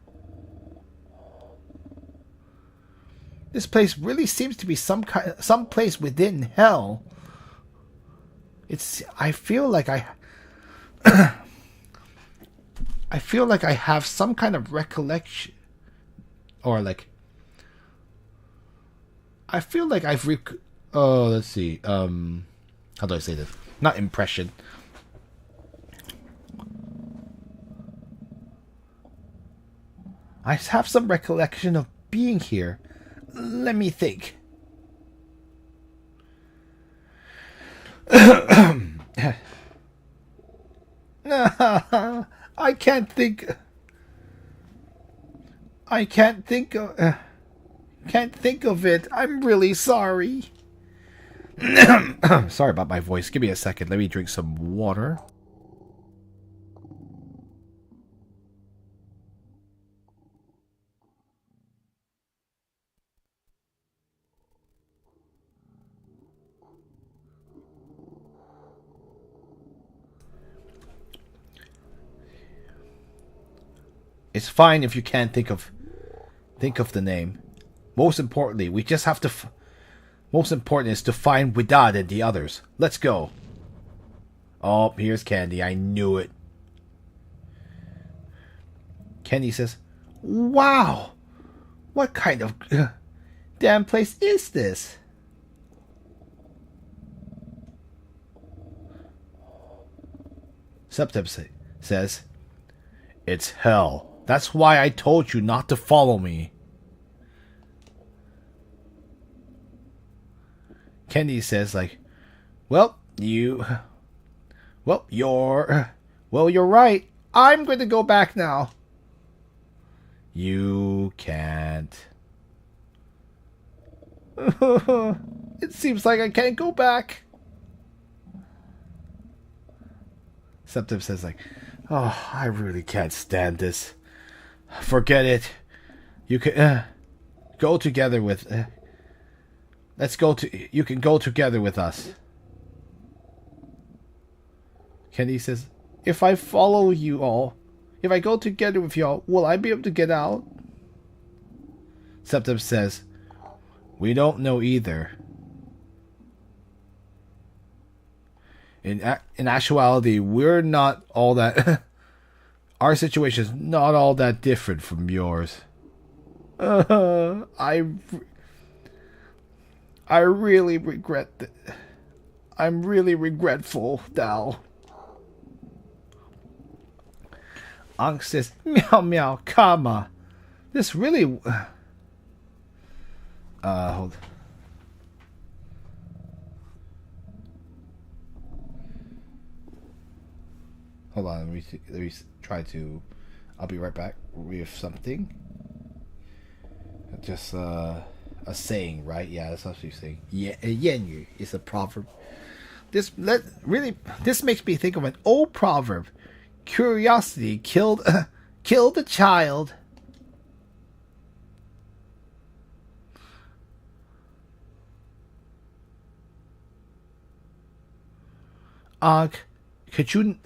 This place really seems to be some place within hell. I feel like I have some kind of recollection, or like I feel like let's see. How do I say this? Not impression. I have some recollection of being here. Let me think. I can't think of it. I'm really sorry. Sorry about my voice. Give me a second. Let me drink some water. It's fine if you can't think of the name. Most importantly, we just have to. Most important is to find Widad and the others. Let's go. Oh, here's Candy. I knew it. Candy says, "Wow, what kind of damn place is this?" Septem says, "It's hell. That's why I told you not to follow me." Candy says, like, you're right. I'm going to go back now. You can't. It seems like I can't go back. Septum says, like, oh, I really can't stand this. Forget it. You can go together with. You can go together with us. Candy says, if I follow you all, if I go together with y'all, will I be able to get out? Septum says, we don't know either. In actuality, we're not all that. Our situation is not all that different from yours. I really regret that. I'm really regretful, Dal. Ankh says, meow meow, Kama. This really. Hold. Hold on, let me try to. I'll be right back with something. Just a saying, right? Yeah, that's what she's saying. Yeah, Yanyu is a proverb. This makes me think of an old proverb. Curiosity killed killed a child. Could you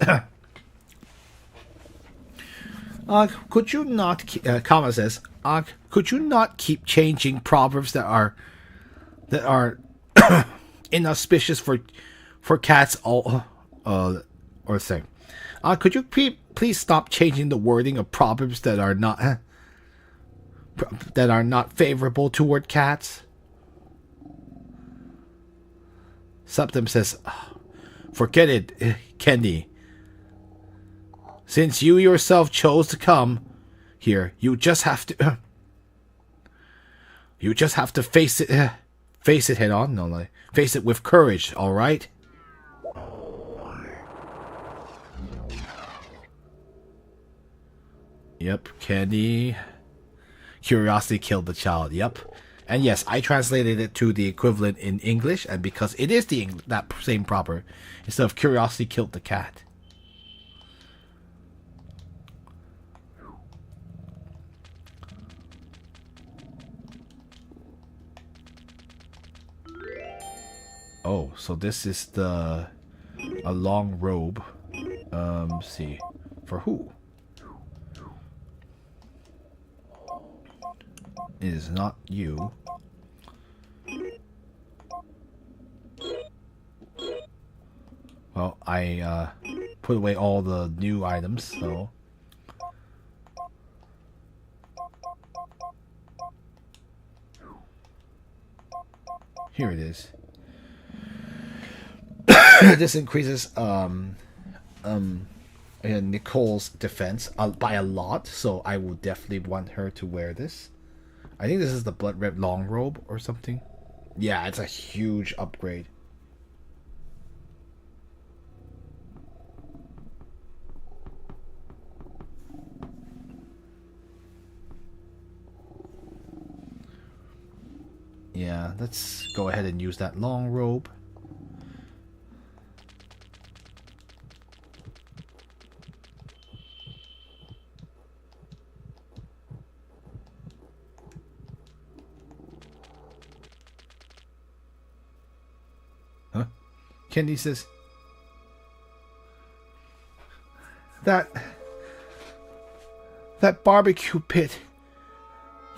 could you not comma says could you not keep changing proverbs that are inauspicious for cats all or say could you please stop changing the wording of proverbs that are not favorable toward cats? Septim says, forget it, Kenny. Since you yourself chose to come here, you just have to face it head on. No, like, face it with courage, all right? Yep, Kenny. Curiosity killed the child. Yep. And yes, I translated it to the equivalent in English, and because it is that same proper, instead of curiosity killed the cat. Oh, so this is a long robe. See, for who? It is not you. Well, I put away all the new items, so here it is. This increases Nicole's defense by a lot, so I will definitely want her to wear this. I think this is the blood red long robe or something. Yeah, it's a huge upgrade. Yeah, let's go ahead and use that long robe. Huh? Kendi says that barbecue pit.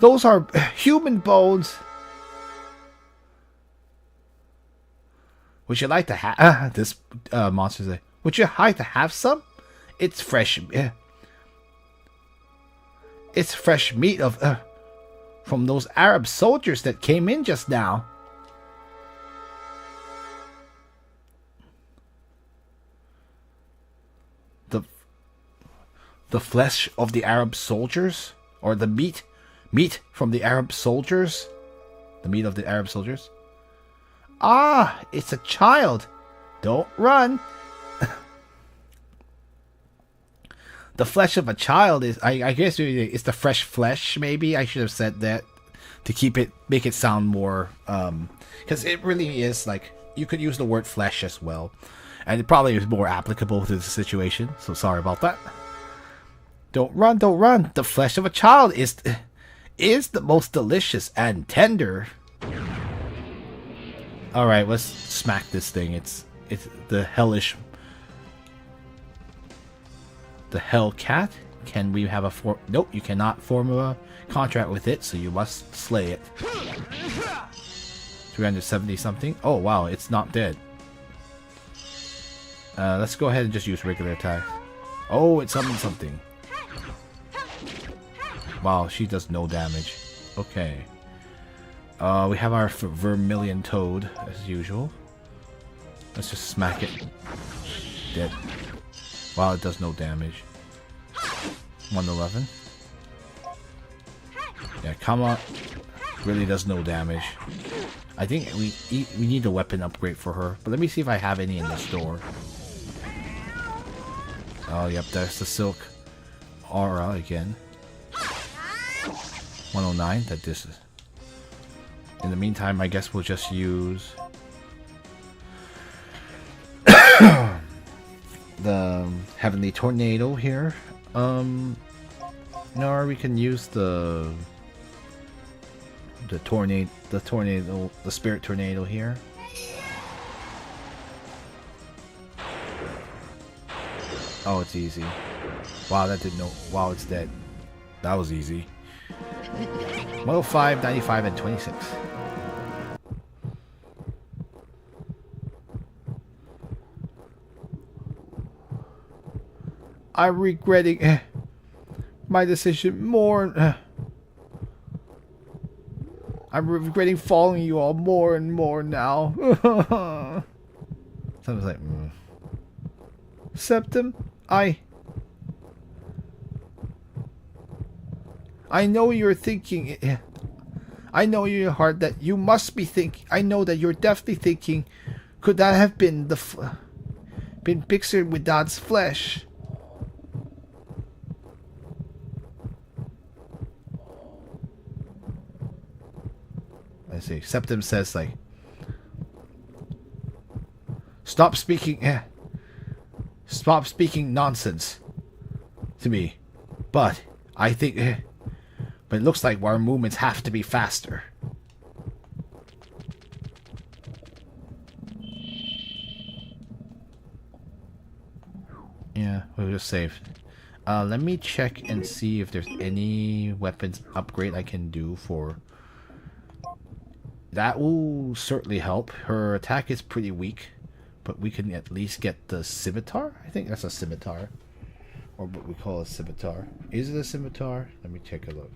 Those are human bones. Would you like to have this monster say? Would you like to have some? It's fresh. It's fresh meat from those Arab soldiers that came in just now. The flesh of the Arab soldiers, or the meat from the Arab soldiers, the meat of the Arab soldiers. Ah, it's a child. Don't run. The flesh of a child is, I guess it's the fresh flesh, maybe. I should have said that to make it sound more, because it really is, like, you could use the word flesh as well. And it probably is more applicable to the situation, so sorry about that. Don't run, don't run. The flesh of a child is the most delicious and tender. Alright, let's smack this thing. It's the hellish... The hell cat? Can we have a Nope, you cannot form a contract with it, so you must slay it. 370 something? Oh wow, it's not dead. Let's go ahead and just use regular attack. Oh, it summoned something. Wow, she does no damage. Okay. We have our vermilion toad, as usual. Let's just smack it. Dead. Wow, it does no damage. 111. Yeah, Kama really does no damage. I think we need a weapon upgrade for her. But let me see if I have any in the store. Oh, yep, there's the silk aura again. 109, that this is. In the meantime, I guess we'll just use Heavenly Tornado here. Or we can use the Spirit Tornado here. Oh, it's easy. Wow, that didn't know. Wow, it's dead. That was easy. 105, 95, and 26. I'm regretting my decision more. I'm regretting following you all more and more now. Someone's like, Septim, I know you're thinking. I know in your heart that you must be thinking. I know that you're definitely thinking. Could that have been been pictured with God's flesh? I see. Septim says like, stop speaking nonsense to me. But I think, but it looks like our movements have to be faster. Yeah, we'll just save. Let me check and see if there's any weapons upgrade I can do for. That will certainly help. Her attack is pretty weak, but we can at least get the scimitar. I think that's a scimitar, or what we call a scimitar. Is it a scimitar? Let me take a look.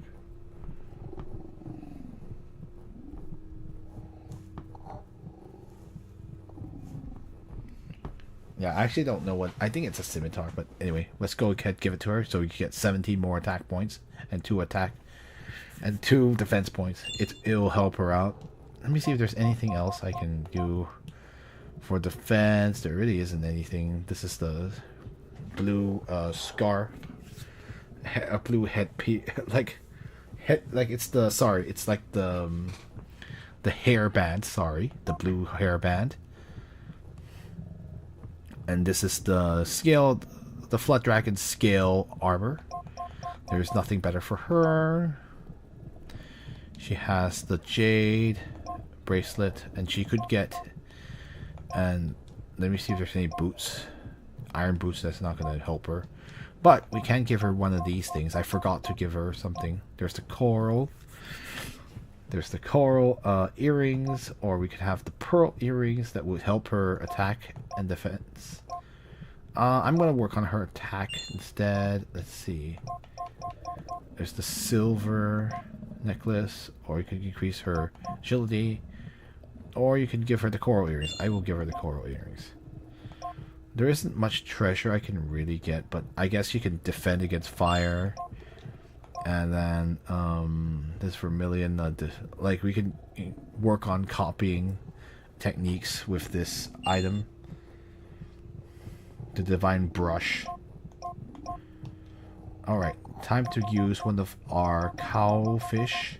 Yeah, I actually don't know what. I think it's a scimitar, but anyway, let's go ahead, give it to her, so we can get 17 more attack points and 2 defense points. It'll help her out. Let me see if there's anything else I can do for defense. There really isn't anything. This is the blue scarf, a blue headpiece, like it's the it's like the hairband. Sorry, the blue hairband. And this is the Flood Dragon scale armor. There's nothing better for her. She has the jade bracelet, and she could get. And let me see if there's any boots. Iron boots, that's not going to help her. But we can give her one of these things. I forgot to give her something. There's the coral. There's the coral earrings, or we could have the pearl earrings that would help her attack and defense. I'm going to work on her attack instead. Let's see. There's the silver necklace, or you could increase her agility, or you can give her the coral earrings. I will give her the coral earrings. There isn't much treasure I can really get, but I guess you can defend against fire. And then this vermilion, like we can work on copying techniques with this item. The divine brush. Alright, time to use one of our cowfish.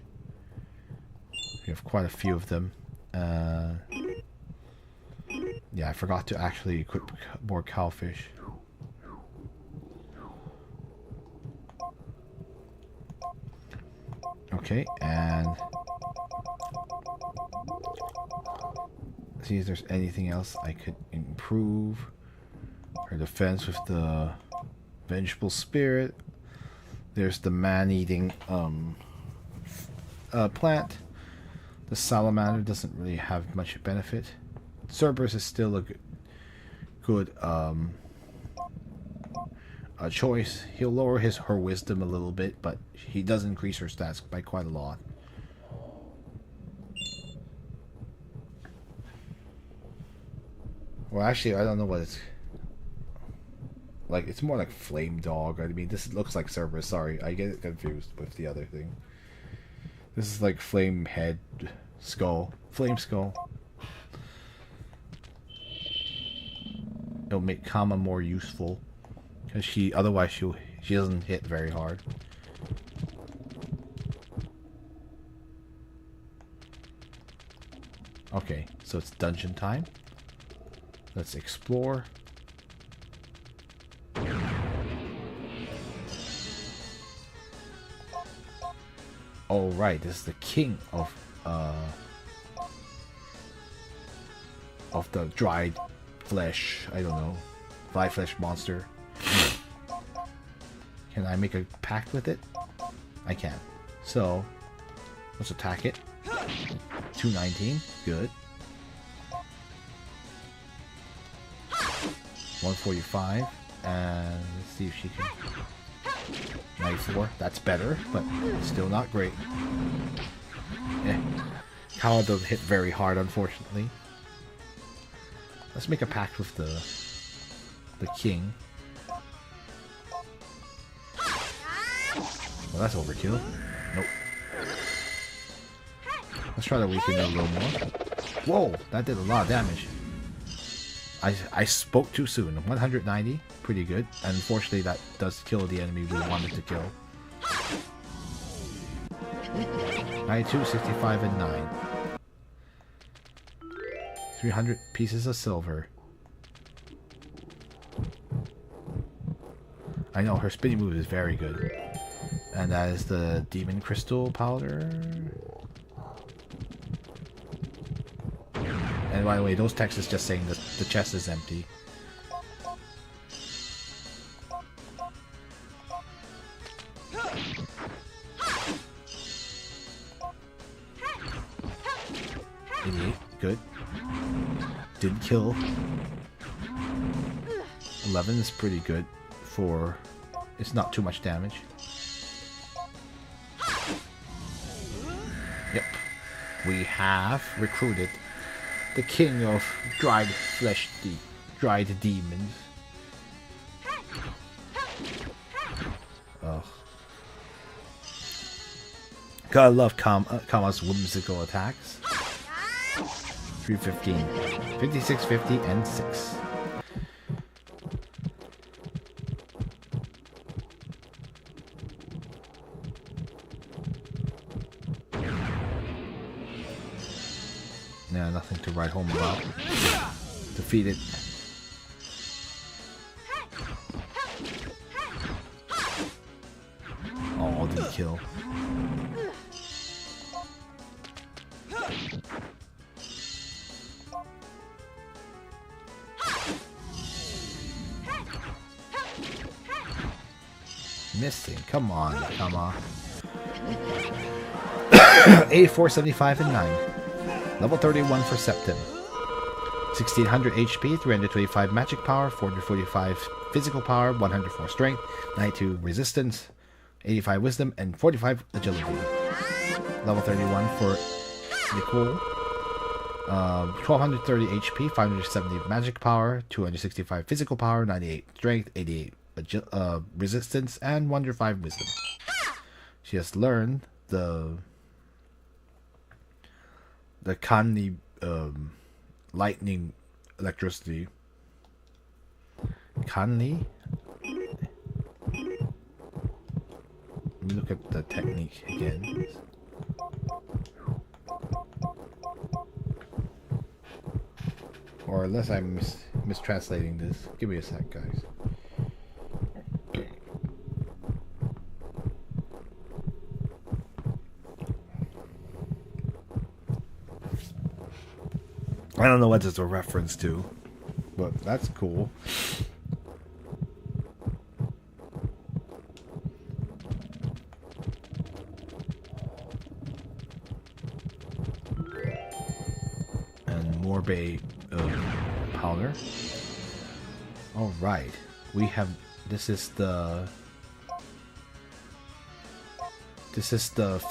We have quite a few of them. Yeah, I forgot to actually equip more cowfish. Okay, and see if there's anything else I could improve. Her defense with the vengeful spirit. There's the man-eating plant. The salamander doesn't really have much benefit. Cerberus is still a good choice. He'll lower her wisdom a little bit, but he does increase her stats by quite a lot. Well, actually, I don't know what it's like. It's more like Flame Dog. I mean, this looks like Cerberus. Sorry, I get it confused with the other thing. This is like Flame Head Skull. Flame Skull. It'll make Kama more useful. Because otherwise she doesn't hit very hard. Okay, so it's dungeon time. Let's explore. Oh right, this is the king of the dried flesh. I don't know, dry flesh monster. Can I make a pact with it? I can. So let's attack it. 219, good. 145, and let's see if she can. 94, that's better, but still not great. Yeah, Kawa doesn't hit very hard, unfortunately. Let's make a pact with the king. Well, that's overkill. Nope. Let's try to weaken it a little more. Whoa, that did a lot of damage. I spoke too soon. 190, pretty good. And unfortunately, that does kill the enemy we wanted to kill. 92, 65, and 9. 300 pieces of silver. I know, her spinning move is very good. And that is the Demon Crystal Powder. And by the way, those texts is just saying that the chest is empty. Good. Didn't kill. 11 is pretty good for... It's not too much damage. Yep. We have recruited the king of dried flesh, dried demons. Ugh. Gotta love Kama's whimsical attacks. 315, 56, 50, and 6. Yeah, nothing to write home about. Defeated. Oh, didn't kill. Missing. Come on, come on. 84, 75, and 9. Level 31 for Septim. 1600 HP, 325 magic power, 445 physical power, 104 strength, 92 resistance, 85 wisdom, and 45 agility. Level 31 for Nicole. 1230 HP, 570 magic power, 265 physical power, 98 strength, 88 resistance, and 105 wisdom. She has learned the Kanli lightning electricity. Kanli? Let me look at the technique again. Or unless I'm mistranslating this. Give me a sec, guys. I don't know what it's a reference to, but that's cool. And more bay powder. All right, we have. This is the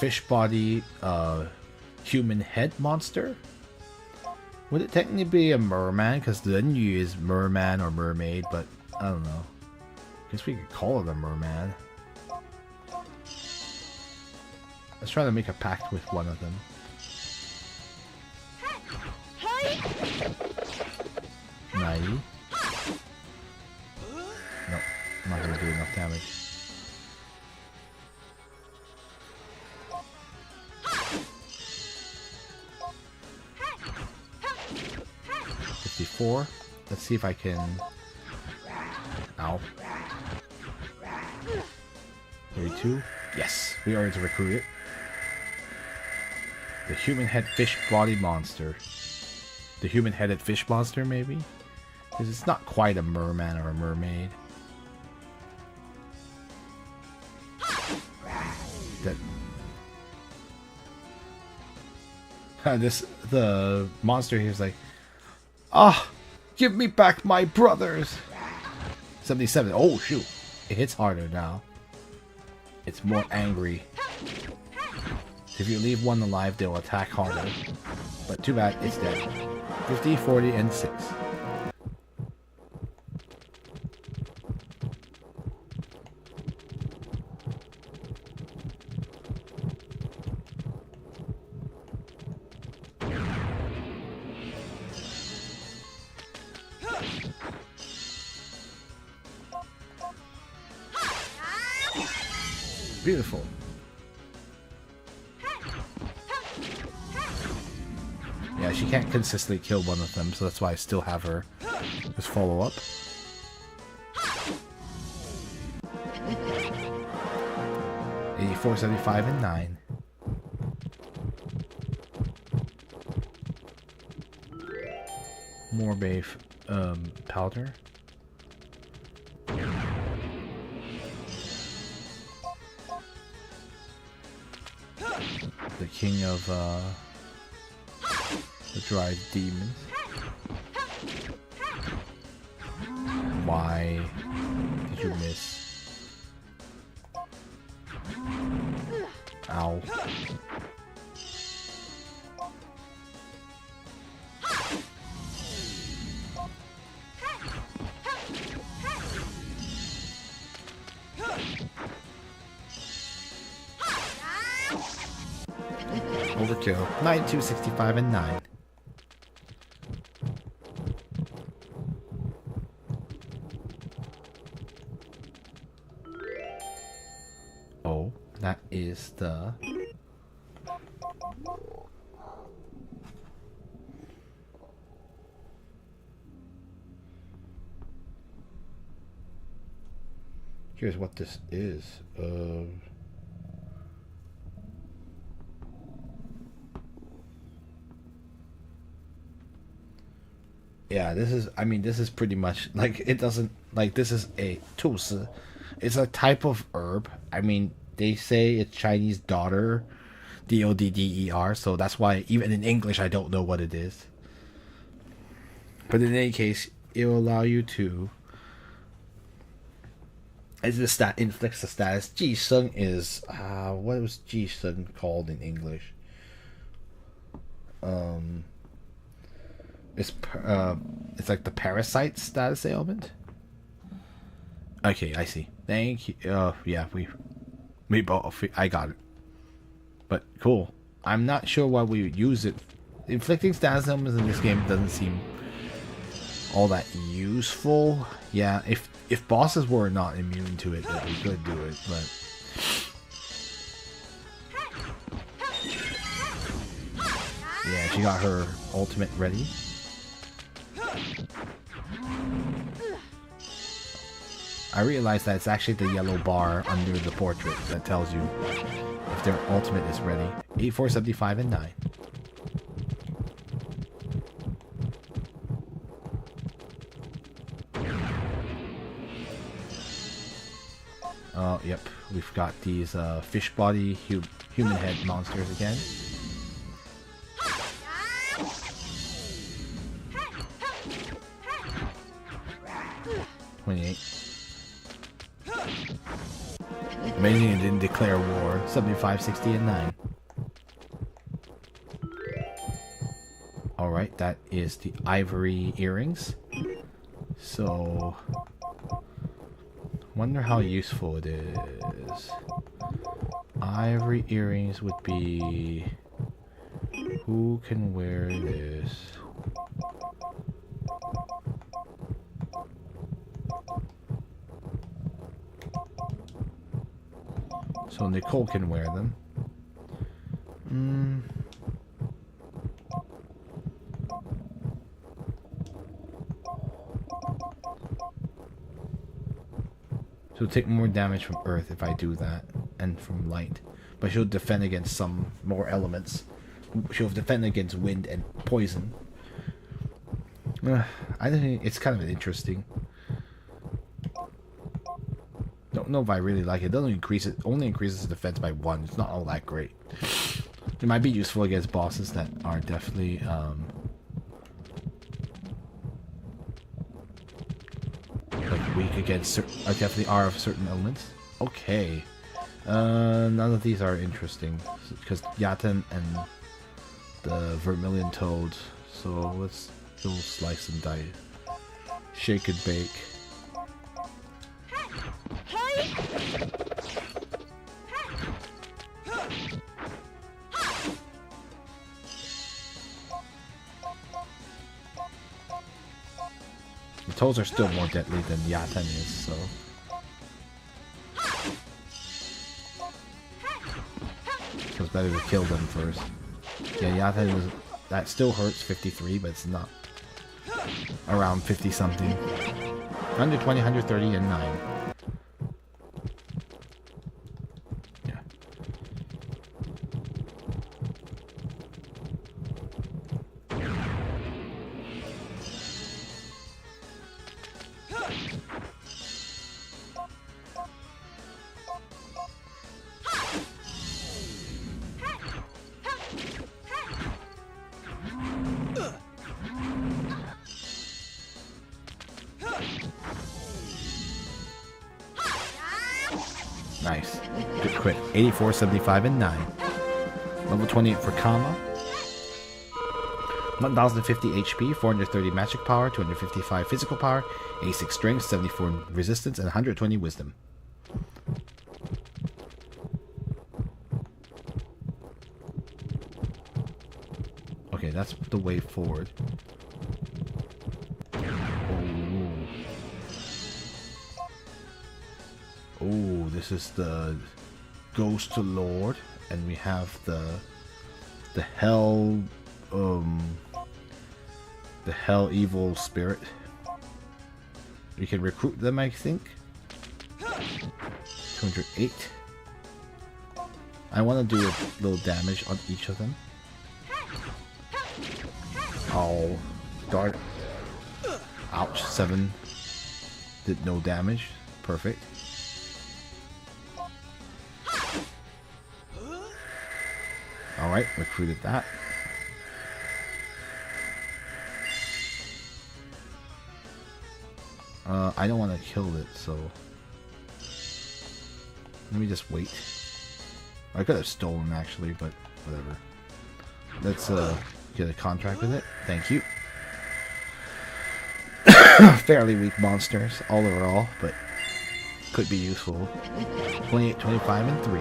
fish body human head monster. Would it technically be a merman? Because the Yu is merman or mermaid, but I don't know. Guess we could call it a merman. Let's try to make a pact with one of them. Naive. No, I'm not going to do enough damage. Let's see if I can... Ow. 32. Yes, we are able to recruit it. The human head fish body monster. The human headed fish monster, maybe? Because it's not quite a merman or a mermaid. That the monster here is like, ah, give me back my brothers. 77. Oh shoot, it hits harder now. It's more angry. If you leave one alive, they'll attack harder. But too bad, it's dead. 50, 40, and 6. Beautiful. Yeah, she can't consistently kill one of them, so that's why I still have her just follow up. $84, 75, and 9. More Bave powder. The king of the dried demons. Why did you miss? Ow. Overkill. 92, 65, and 9. Oh, that is the... Here's what this is. Yeah, this is, I mean, this is pretty much, like, it doesn't, like, this is a 兔子. It's a type of herb. I mean, they say it's Chinese dodder, D-O-D-D-E-R, so that's why, even in English, I don't know what it is. But in any case, it will allow you to, as the stat, inflicts the status. 寄生 is, what was 寄生 called in English? It's like the parasite status ailment. Okay, I see. Thank you. Yeah, we both. I got it. But cool. I'm not sure why we would use it. Inflicting status ailments in this game doesn't seem all that useful. Yeah, if bosses were not immune to it, then we could do it. But yeah, she got her ultimate ready. I realized that it's actually the yellow bar under the portrait that tells you if their ultimate is ready. 84, 75, and 9. Oh, yep. We've got these fish body human head monsters again. Amazing it didn't declare war. 75, 60, and 9. Alright, that is the ivory earrings. So, wonder how useful it is. Ivory earrings would be... Who can wear this? So Nicole can wear them. She'll take more damage from earth if I do that, and from light. But she'll defend against some more elements, she'll defend against wind and poison. I think it's kind of interesting. Don't know if I really like it. It doesn't increase it. Only increases the defense by 1. It's not all that great. It might be useful against bosses that are definitely like weak against definitely are of certain elements. Okay. None of these are interesting because Yaten and the Vermilion Toad. So let's do slice and dice, shake and bake. The toads are still more deadly than Yaten is, so. So it's better to kill them first. Yeah, Yaten is, that still hurts 53, but it's not around 50 something. 120, 130, and 9. Yeah. Nice. Good crit. 84, 75, and 9. Level 28 for Kama. 1050 HP, 430 magic power, 255 physical power, 86 strength, 74 resistance, and 120 wisdom. Okay, that's the way forward. Oh, this is the Ghost Lord, and we have the Hell, the Hell Evil Spirit. We can recruit them, I think. 208. I want to do a little damage on each of them. Oh, dart. Ouch, 7. Did no damage. Perfect. Alright, recruited that. I don't want to kill it, so let me just wait. I could have stolen actually, but whatever. Let's get a contract with it. Thank you. Fairly weak monsters all overall, but could be useful. 28, 25, and 3.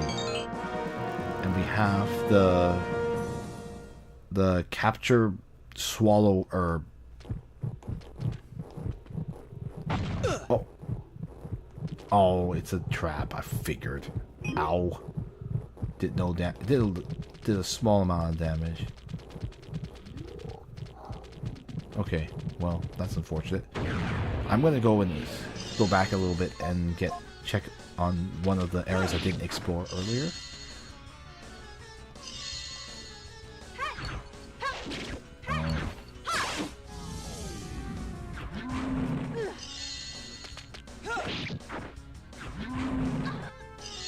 And we have the capture swallow herb. Oh. Oh, it's a trap. I figured. Ow. Did no did a small amount of damage. Okay, well, that's unfortunate. I'm gonna go back a little bit and check on one of the areas I didn't explore earlier.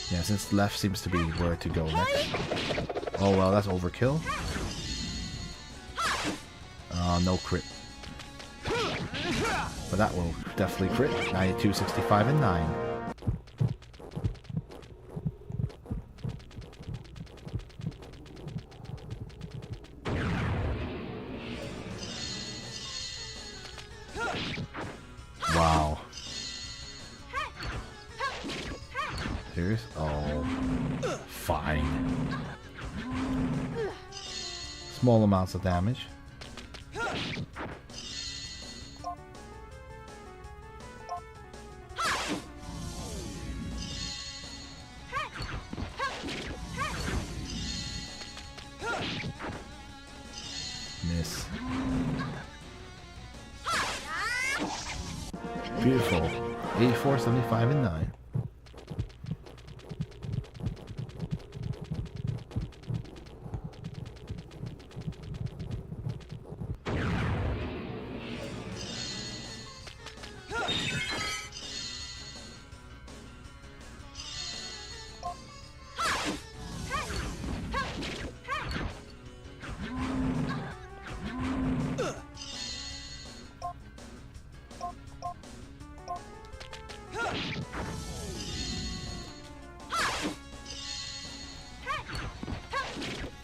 Yeah, since left seems to be where to go next. Oh well, that's overkill. No crit. But that will definitely crit. 92, 65, and 9. Wow. Serious? Oh. Fine. Small amounts of damage. Miss. Beautiful. 84, 75, and 9.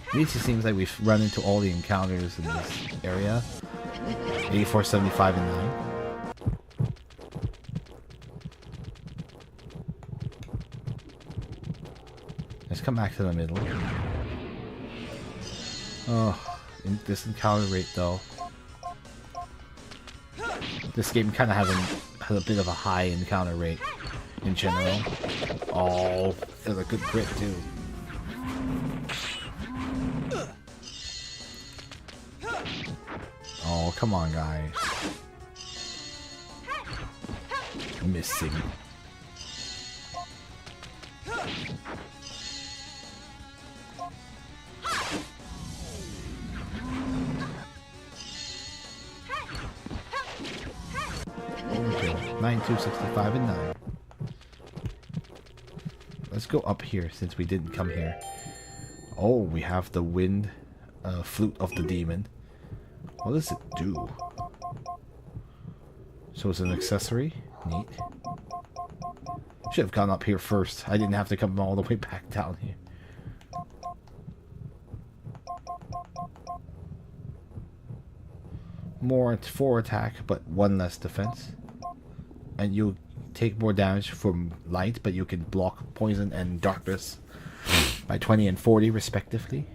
At least it seems like we've run into all the encounters in this area. 84, 75, and 9. Let's come back to the middle. Oh, this encounter rate though. This game kind of has a bit of a high encounter rate in general. Oh, there's a good crit too. Oh, come on, guys. Missing. Okay, 9, 2, 65, and 9. Let's go up here since we didn't come here. Oh, we have the wind flute of the demon. What does it do? So it's an accessory? Neat. Should have gone up here first. I didn't have to come all the way back down here. More 4 attack, but 1 less defense. And you take more damage from light, but you can block poison and darkness by 20 and 40 respectively.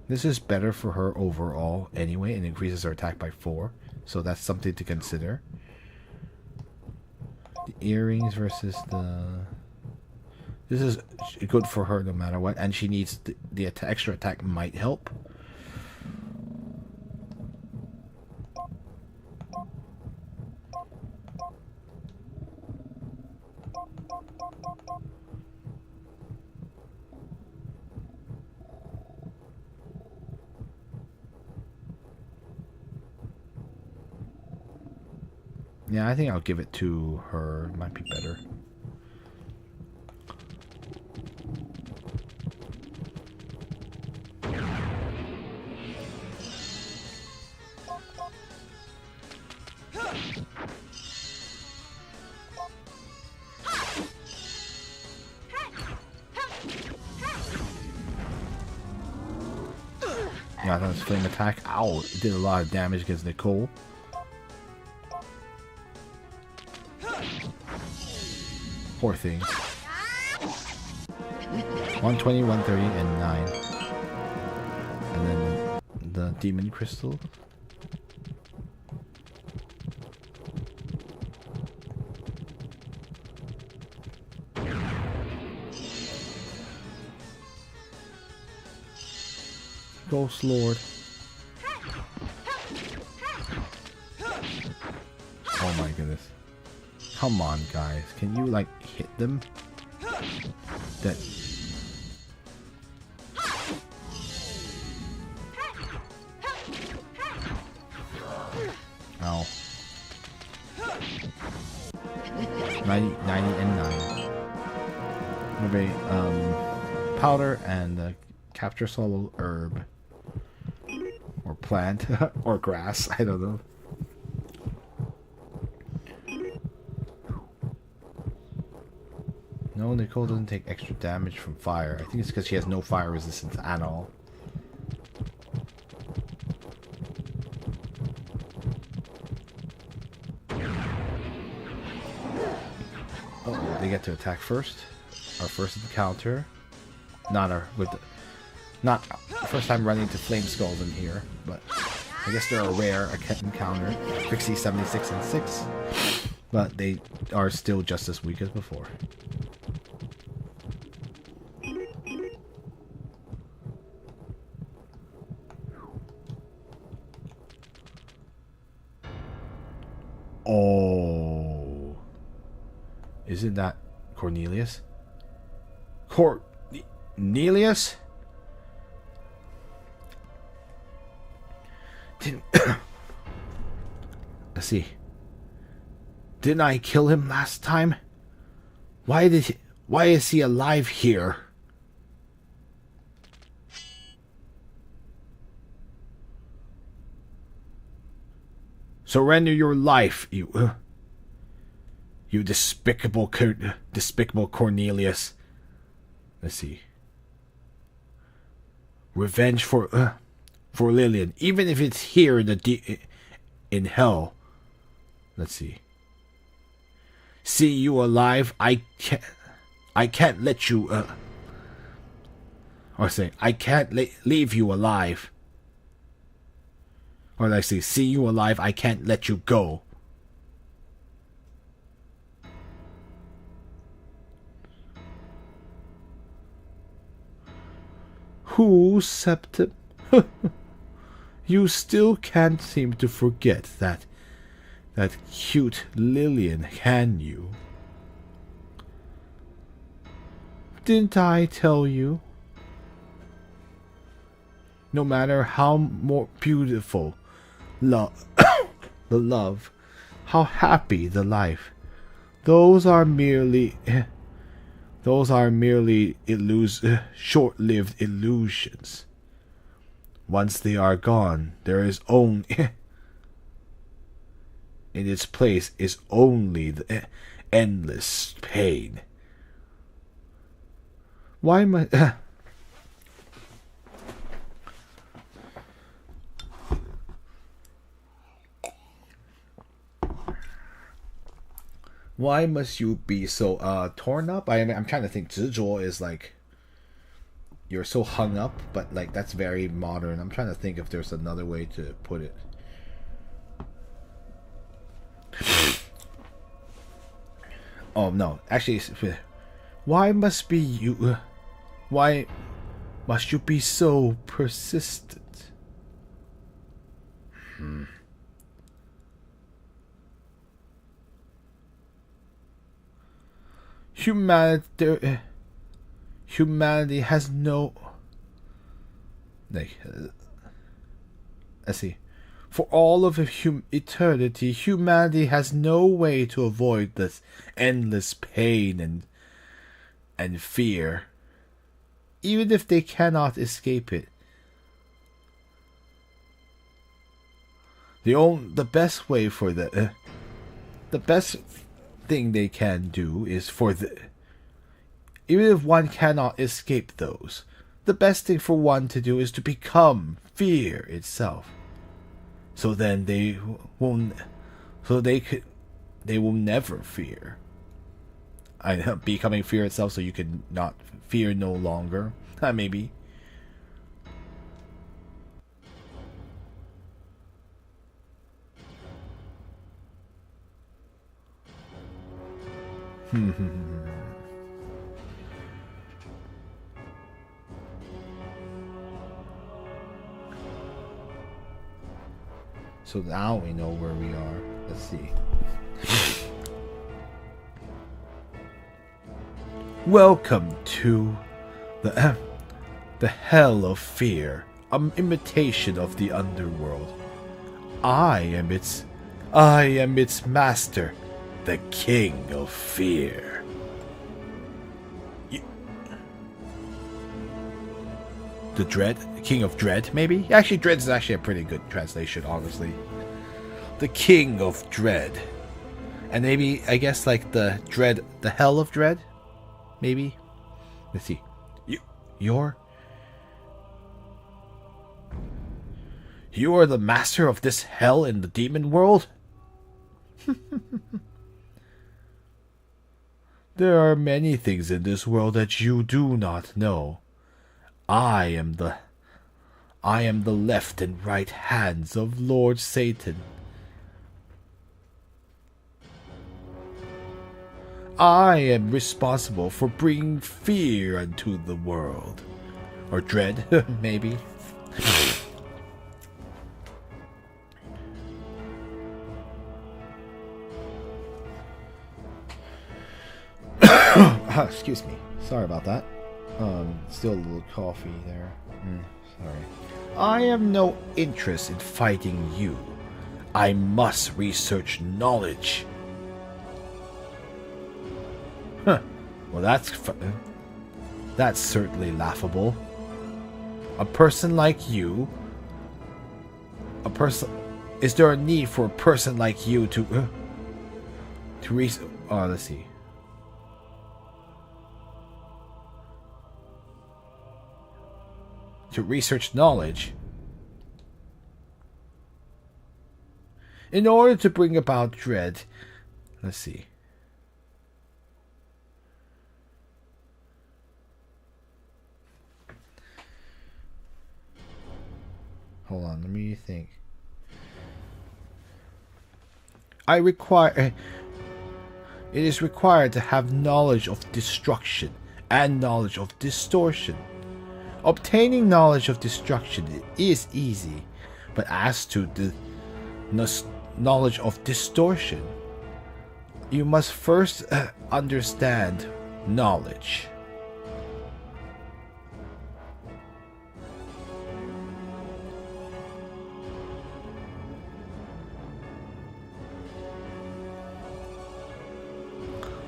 This is better for her overall anyway, and increases her attack by 4. So that's something to consider. The earrings versus the... This is good for her no matter what, and she needs the extra attack might help. Yeah, I think I'll give it to her. Might be better. Yeah, that was flame attack. Ow! It did a lot of damage against Nicole. Poor thing. 120, 130, and 9. And then the demon crystal. Ghost Lord. Oh my goodness. Come on, guys. Can you, like, hit them? That... Ow. 90, and 9. Maybe, powder and capture solo herb. Or plant. Or grass. I don't know. No, Nicole doesn't take extra damage from fire. I think it's because she has no fire resistance at all. Oh, they get to attack first. Our first encounter. Not first time running into flame skulls in here, but I guess they're a rare encounter. Trixie 76 and 6, but they are still just as weak as before. Oh, isn't that Cornelius? Cornelius? Let's see. Didn't I kill him last time? Why is he alive here? Surrender your life, you despicable Cornelius. Let's see. Revenge for Lillian, even if it's here in hell. Let's see. See you alive. I can't let you. Or say I can't leave you alive. Or let's see you alive. I can't let you go. Who, Septim? You still can't seem to forget that cute Lillian, can you? Didn't I tell you? No matter how more beautiful the love, how happy the life, those are merely short-lived illusions. Once they are gone, there is only in its place is only the endless pain. Why must why must you be so torn up? I'm trying to think. 执着 is like you're so hung up, but like that's very modern. I'm trying to think if there's another way to put it. Oh no, actually, why must you be so persistent? Humanity has no. Let's see. For all of eternity, humanity has no way to avoid this endless pain and fear, even if they cannot escape it. The best way for the best thing they can do is even if one cannot escape those, the best thing for one to do is to become fear itself. So then they will never fear. Becoming fear itself, so you can not fear no longer. Maybe. So now we know where we are. Let's see. Welcome to the hell of fear, an imitation of the underworld. I am its master, the king of fear. The King of Dread, maybe? Actually, Dread is actually a pretty good translation, honestly. The King of Dread. And maybe, I guess, like the Hell of Dread? Maybe? Let's see. You are the master of this hell in the demon world? There are many things in this world that you do not know. I am the left and right hands of Lord Satan. I am responsible for bringing fear into the world. Or dread, maybe. Excuse me. Sorry about that. Still a little coffee there. Sorry. I have no interest in fighting you. I must research knowledge. Huh. Well, that's certainly laughable. A person like you, a person Is there a need for a person like you to let's see. To research knowledge in order to bring about dread. Let's see. Hold on, let me think. It is required to have knowledge of destruction and knowledge of distortion. Obtaining knowledge of destruction is easy, but as to the knowledge of distortion, you must first understand knowledge.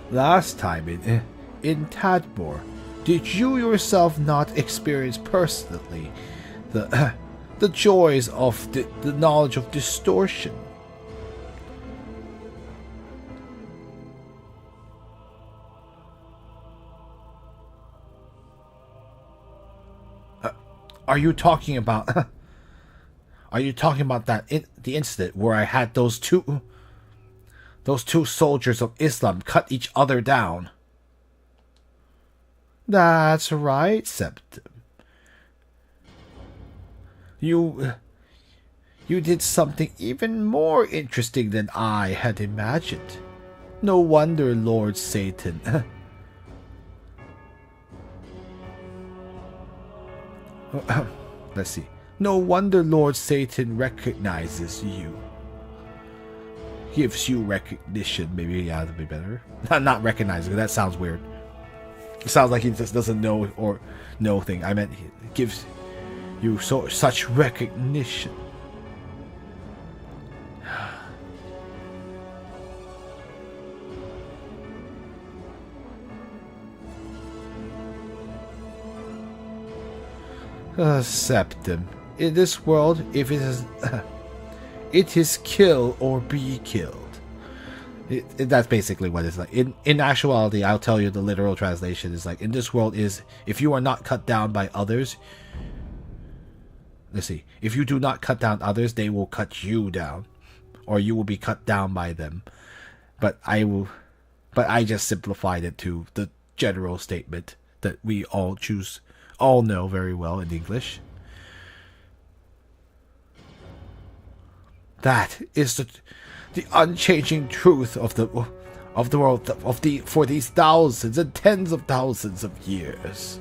Last time in Tadmor, did you yourself not experience personally the joys of the knowledge of distortion? Are you talking about? Are you talking about the incident where I had those two soldiers of Islam cut each other down? That's right, Septim. You did something even more interesting than I had imagined. No wonder Lord Satan. Let's see. No wonder Lord Satan recognizes you. Gives you recognition. Maybe that'd be better. Not recognizing. That sounds weird. It sounds like he just doesn't know or know thing. I meant he gives you such recognition. Septim. In this world, if it is, it is kill or be killed. That's basically what it's like. In actuality, I'll tell you the literal translation is like, in this world is, if you are not cut down by others, let's see, if you do not cut down others, they will cut you down, or you will be cut down by them. But I just simplified it to the general statement that we all know very well in English. That is the unchanging truth of the world for these thousands and tens of thousands of years.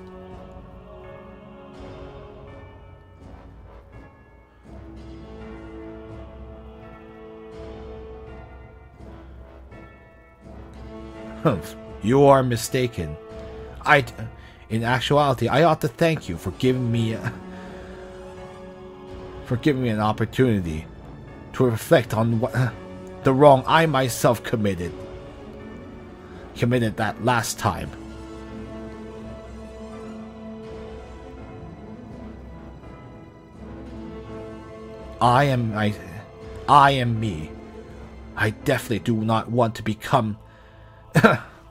You are mistaken. In actuality, I ought to thank you for giving me an opportunity to reflect on the wrong I myself committed that last time. I am me. I definitely do not want to become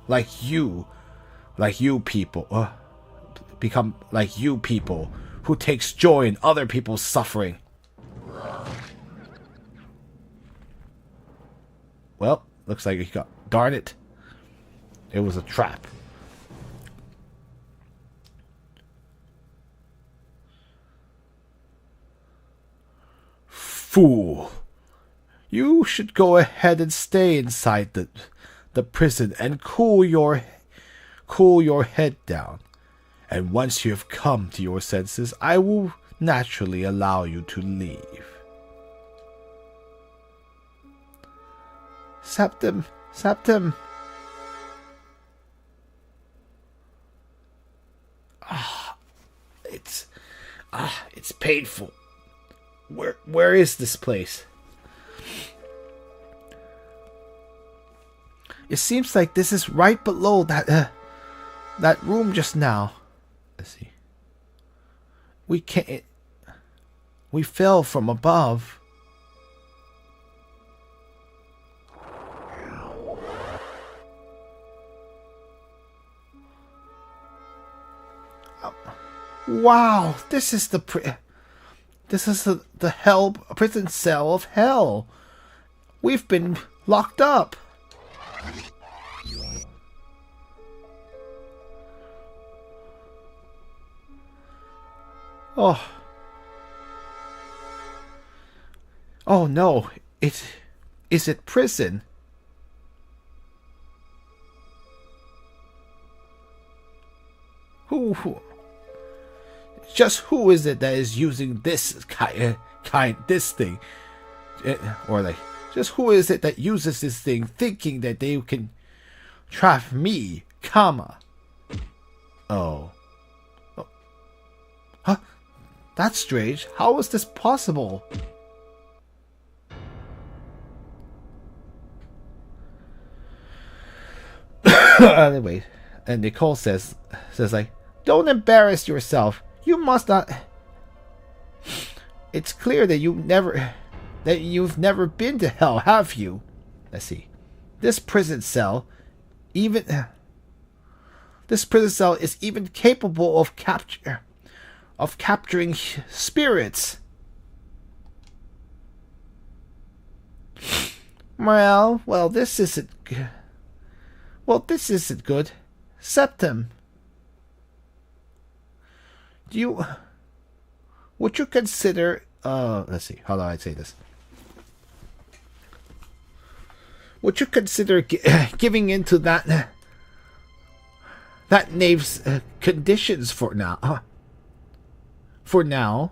like you people. Become like you people who takes joy in other people's suffering. Well, looks like he got... Darn it. It was a trap. Fool. You should go ahead and stay inside the prison and cool your head down. And once you have come to your senses, I will naturally allow you to leave. Septim. It's painful. Where is this place? It seems like this is right below that room just now. Let's see. We fell from above. Wow, this is the hell prison cell of hell. We've been locked up. Oh. Oh no, is it prison? Who just who is it that is using this this thing? Or like, just who is it that uses this thing thinking that they can trap me, comma? Oh. Huh? That's strange. How is this possible? Anyway, and Nicole says like, don't embarrass yourself. You must not. It's clear that you've never been to hell, have you? Let's see. This prison cell is even capable of capturing spirits. Well, this isn't good. Septum. Would you consider let's see, how do I say this? Would you consider giving into that knave's conditions for now? For now?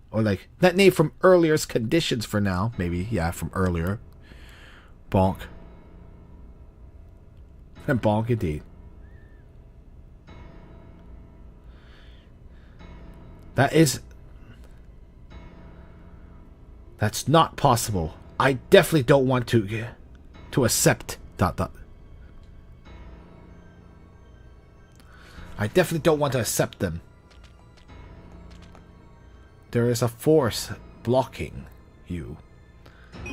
Or like, that knave from earlier's conditions for now. Maybe, yeah, from earlier. Bonk. And bonk indeed. That's not possible. I definitely don't want to accept ... I definitely don't want to accept them. There is a force blocking you.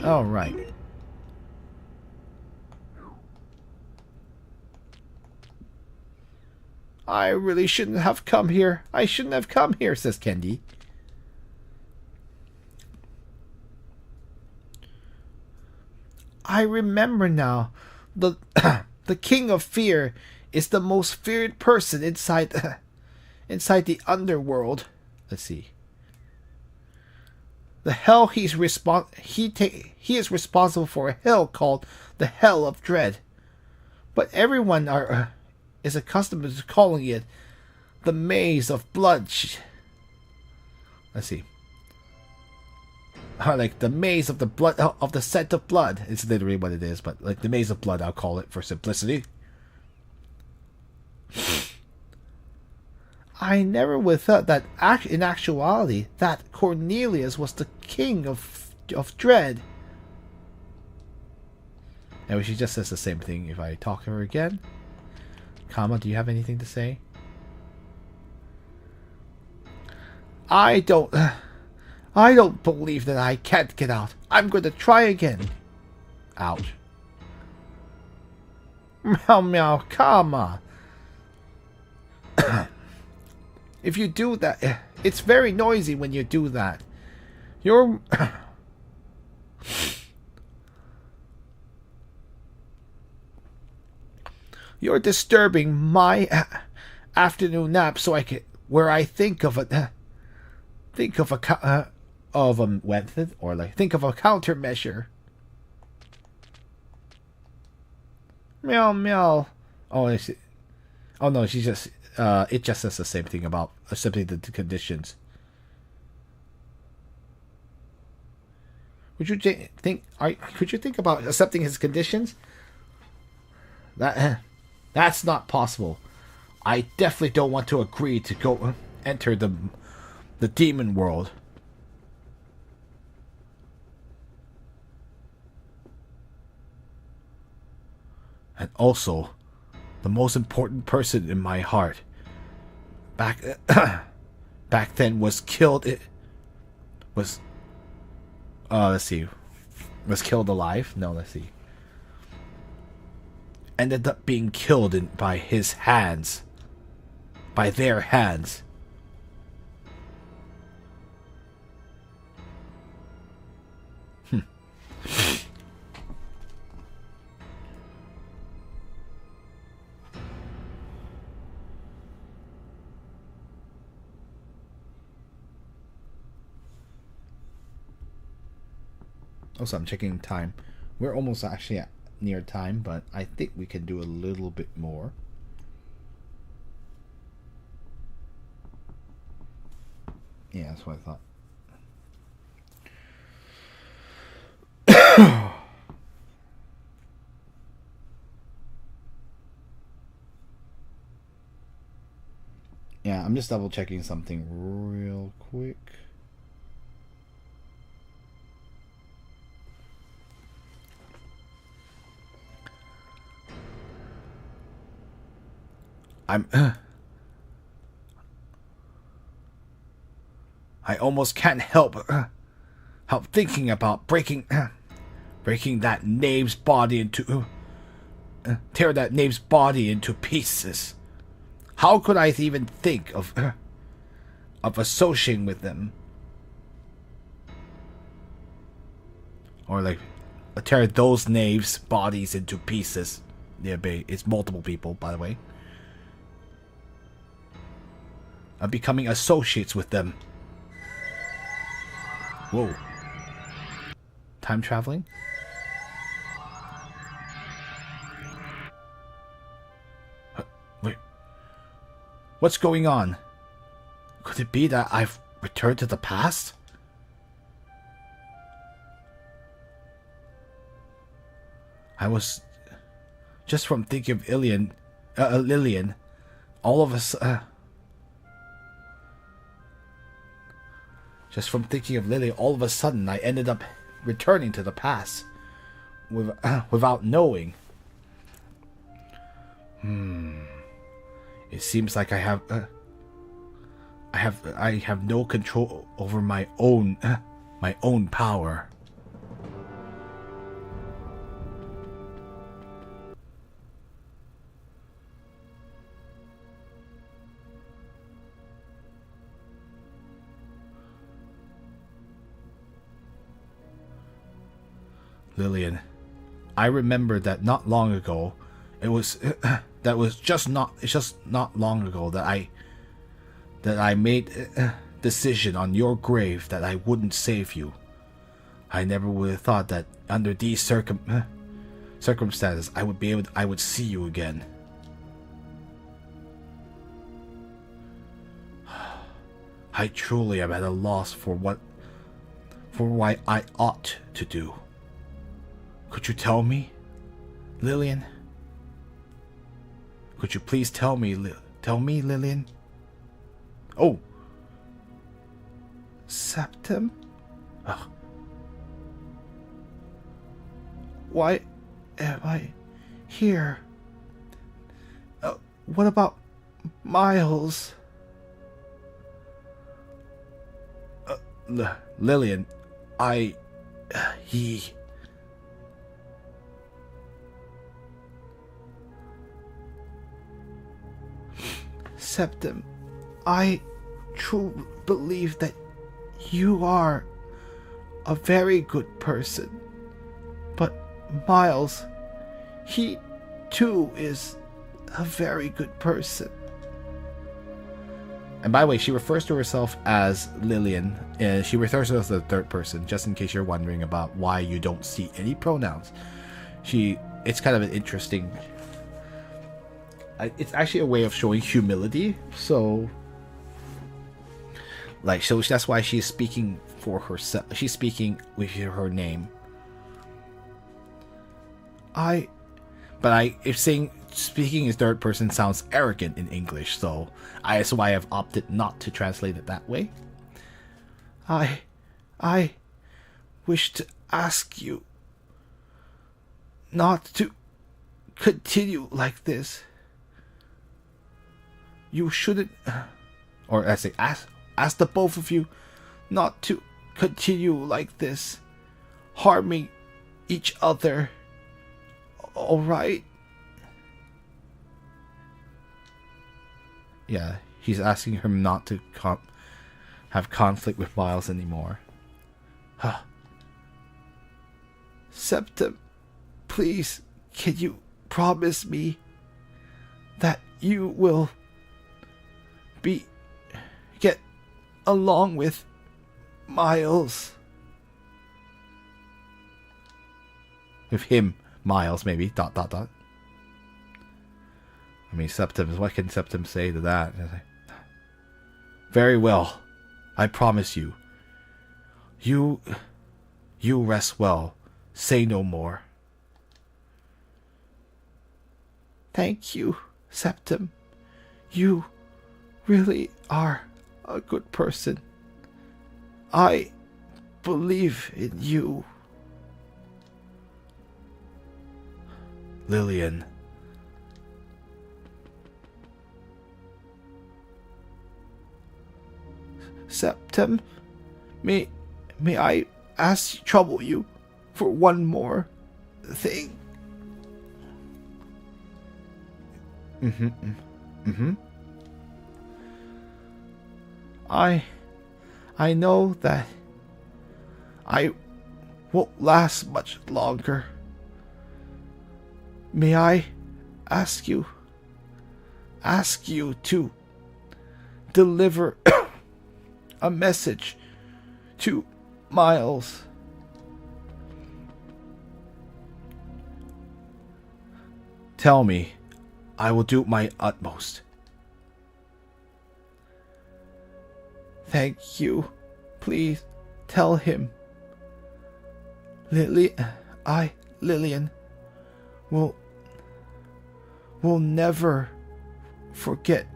All right. I really shouldn't have come here. I shouldn't have come here, says Kendi. I remember now. The King of Fear is the most feared person inside the underworld. Let's see. The hell he is responsible for a hell called the Hell of Dread. But everyone is accustomed to calling it the Maze of Blood. Let's see. Like the Maze of the Blood of the Scent of Blood. It's literally what it is, but like the Maze of Blood, I'll call it for simplicity. I never would have thought that in actuality that Cornelius was the king of dread. Anyway, she just says the same thing if I talk to her again. Comma, do you have anything to say? I don't believe that I can't get out. I'm going to try again. Ouch. Meow meow, comma. If you do that, it's very noisy when you do that. You're disturbing my afternoon nap, so I can think of a method, or like think of a countermeasure. Meow meow. Oh, I see. Oh no, she just it just says the same thing about accepting the conditions. Would you think? Could you think about accepting his conditions? That's not possible. I definitely don't want to agree to go enter the demon world. And also, the most important person in my heart back then was killed. It was let's see, was killed alive. No, let's see. ended up being killed by his hands. By their hands. Also, I'm checking time. We're almost actually at near time, but I think we can do a little bit more. Yeah, that's what I thought. Yeah, I'm just double checking something real quick. I almost can't help thinking about breaking that knave's body into tear that knave's body into pieces. How could I even think of associating with them? Or like tear those knaves' bodies into pieces. Yeah, it's multiple people, by the way. Of becoming associates with them. Whoa. Time traveling? Wait. What's going on? Could it be that I've returned to the past? I was just from thinking of Lillian, all of us. Just from thinking of Lily, all of a sudden I ended up returning to the past without knowing. It seems like I have no control over my own power. Lillian, I remember that not long ago, it's just not long ago that I made a decision on your grave that I wouldn't save you. I never would have thought that under these circumstances I would see you again. I truly am at a loss for what I ought to do. Could you tell me, Lillian? Could you please tell me, Lillian? Oh. Septum? Ugh. Why am I here? What about Miles? Lillian, he... Septum, I truly believe that you are a very good person. But Miles, he too is a very good person. And by the way, she refers to herself as Lillian. She refers to herself as the third person, just in case you're wondering about why you don't see any pronouns. It's kind of an interesting... It's actually a way of showing humility. So that's why she's speaking for herself. She's speaking with her name. If speaking in third person sounds arrogant in English, so that's why I've opted not to translate it that way. I wish to ask you not to continue like this. You shouldn't, or I say, ask the both of you not to continue like this, harming each other. All right? yeah, he's asking him not to have conflict with Miles anymore. Huh. Septim, please, can you promise me that you will get along with Miles? With him, Miles, maybe. ... I mean, Septim, what can Septim say to that? Very well. I promise you. You rest well. Say no more. Thank you, Septim. You really are a good person. I believe in you. Lillian. Septim, may I trouble you for one more thing? I know that I won't last much longer. May I ask you to deliver a message to Miles? Tell me. I will do my utmost. Thank you. Please tell him. Lillian will never forget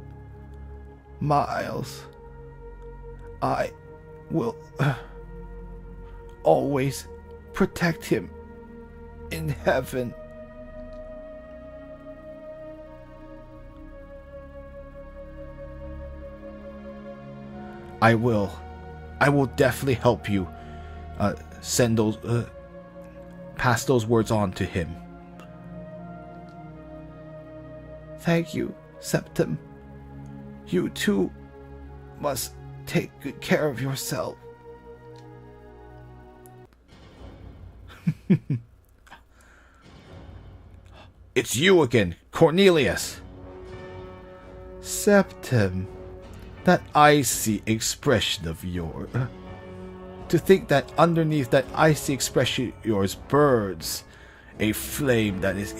Miles. I will always protect him in heaven. I will definitely help you send those, pass those words on to him. Thank you, Septim. You too must take good care of yourself. It's you again, Cornelius. Septim. That icy expression of yours. To think that underneath that icy expression of yours burns a flame that is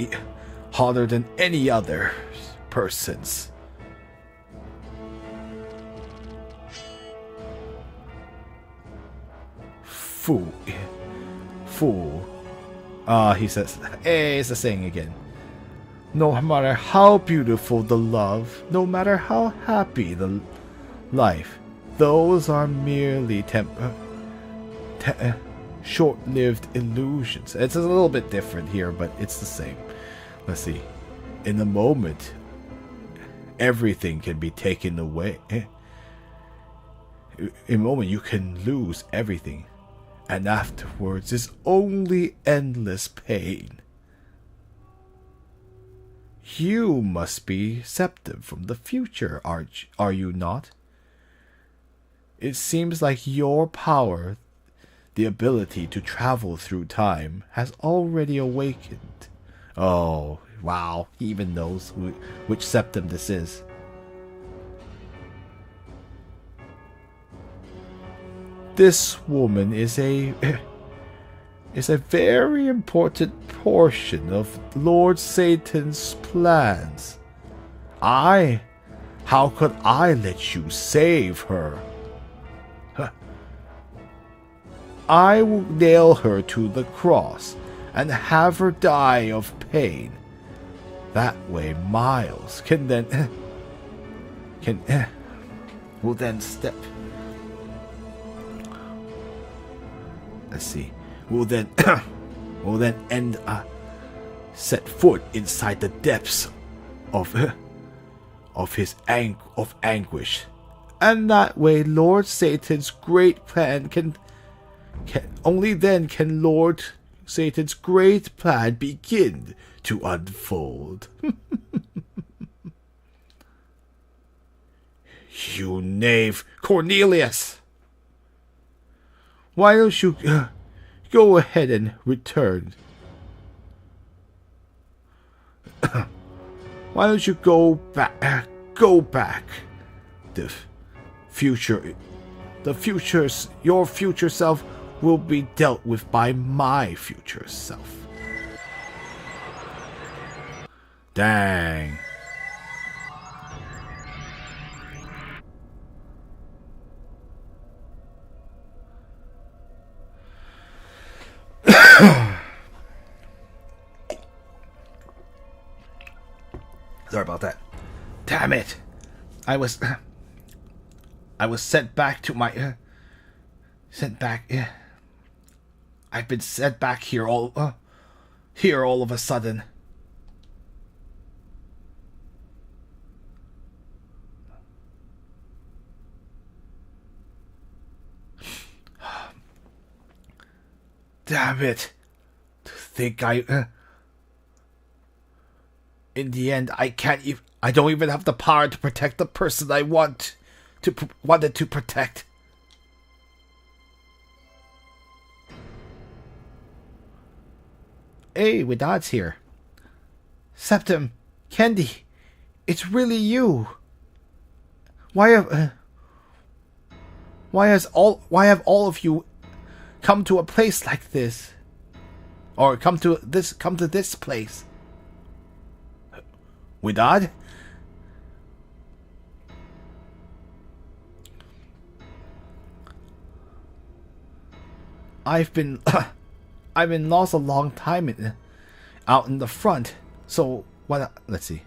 hotter than any other person's. Fool. He says, hey, it's the saying again. No matter how beautiful the love, no matter how happy the life, those are merely short-lived illusions. It's a little bit different here, but it's the same. Let's see. In the moment, everything can be taken away. In a moment, you can lose everything, and afterwards is only endless pain. You must be Septim from the future, are you not? It seems like your power, the ability to travel through time, has already awakened. Oh, wow. He even knows which Septim this is. This woman is a very important portion of Lord Satan's plans. How could I let you save her? I will nail her to the cross and have her die of pain. That way Miles will then step. Let's see. Will then set foot inside the depths of his anguish, and that way Lord Satan's great plan can only then can Lord Satan's great plan begin to unfold. You knave, Cornelius! Why don't you go ahead and return? Why don't you go back? Go back. The future's your future self will be dealt with by my future self. Dang. Sorry about that. Damn it! I was sent back to my sent back. I've been sent back here all of a sudden. Damn it! To think in the end, I can't even. I don't even have the power to protect the person I wanted to protect. Hey, Widad's here. Septim, Kendi, it's really you. Why have all of you come to a place like this, or come to this place? Widad? I've been lost a long time out in the front. So what? Let's see.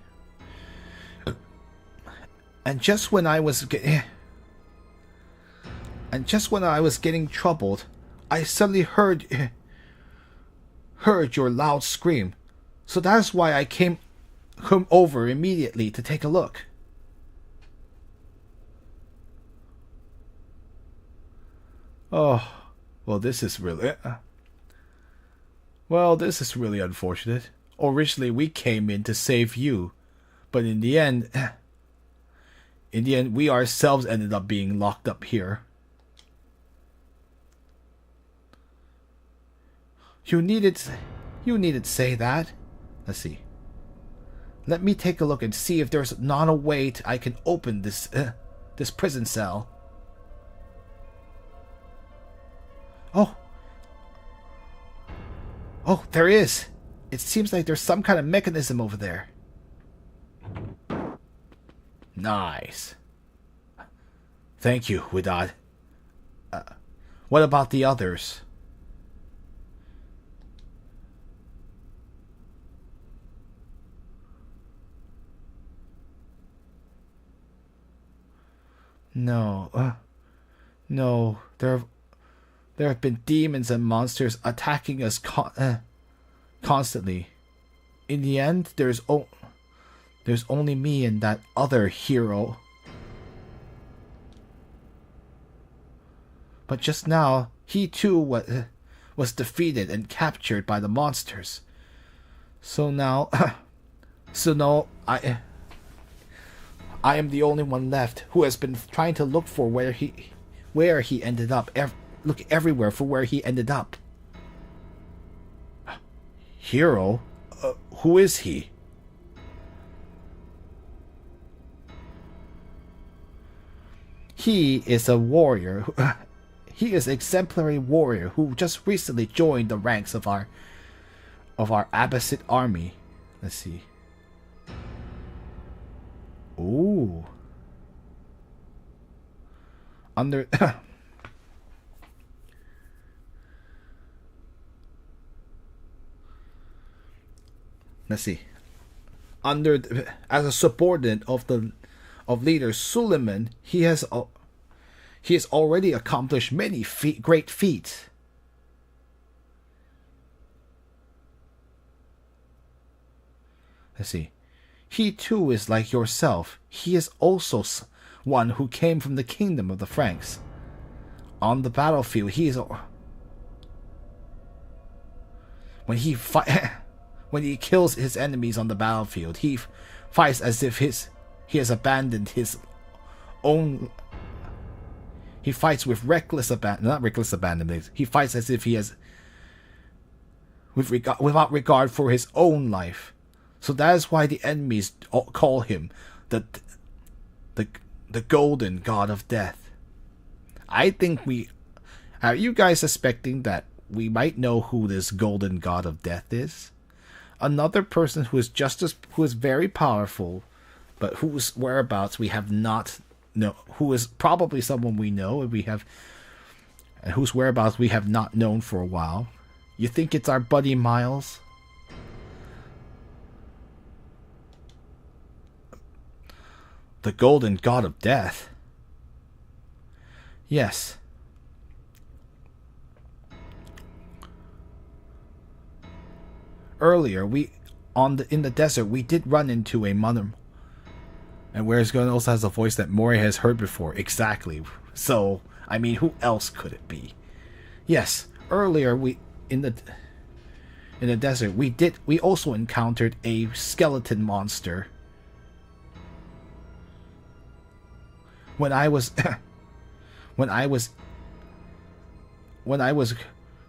And just when I was getting troubled, I suddenly heard your loud scream. So that's why I came over immediately to take a look. Oh. Well, this is really unfortunate. Originally, we came in to save you, but in the end, we ourselves ended up being locked up here. You needed to say that. Let's see. Let me take a look and see if there's not a way I can open this prison cell. Oh, there is. It seems like there's some kind of mechanism over there. Nice. Thank you, Widad. What about the others? No. No. There have been demons and monsters attacking us constantly. In the end, there's only me and that other hero. But just now, he too was defeated and captured by the monsters. So now I am the only one left who has been trying to look for where he ended up. Look everywhere for where he ended up. Hero? Who is he? He is a warrior. He is an exemplary warrior who just recently joined the ranks of our Abbasid army. Let's see. Ooh. Under Let's see. As a subordinate of leader Suleiman, he has already accomplished many great feats. Let's see. He too is like yourself. He is also one who came from the kingdom of the Franks. On the battlefield, when he kills his enemies on the battlefield, he fights as if he has abandoned his own. He fights with not reckless abandonment. He fights as if he has, without regard for his own life. So that is why the enemies call him the golden god of death. I think are you guys suspecting that we might know who this golden god of death is? Another person who is very powerful, but whose whereabouts we have not know, who is probably someone we know, and whose whereabouts we have not known for a while. You think it's our buddy Miles? The golden god of death? Yes. Earlier, in the desert, we did run into a mother. And Where's Going also has a voice that Mori has heard before. Exactly. So, I mean, who else could it be? Yes, earlier in the desert, we also encountered a skeleton monster. When I was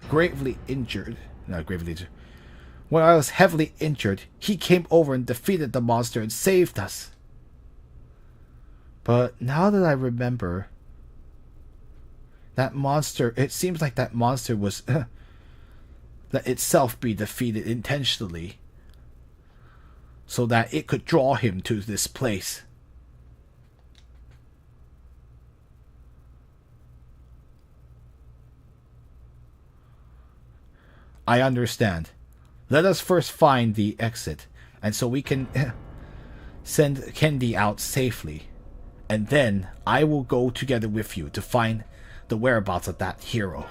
gravely injured, when I was heavily injured, he came over and defeated the monster and saved us. But now that I remember, that monster, it seems like that monster was let itself be defeated intentionally so that it could draw him to this place. I understand. Let us first find the exit, and so we can send Kendi out safely. And then I will go together with you to find the whereabouts of that hero.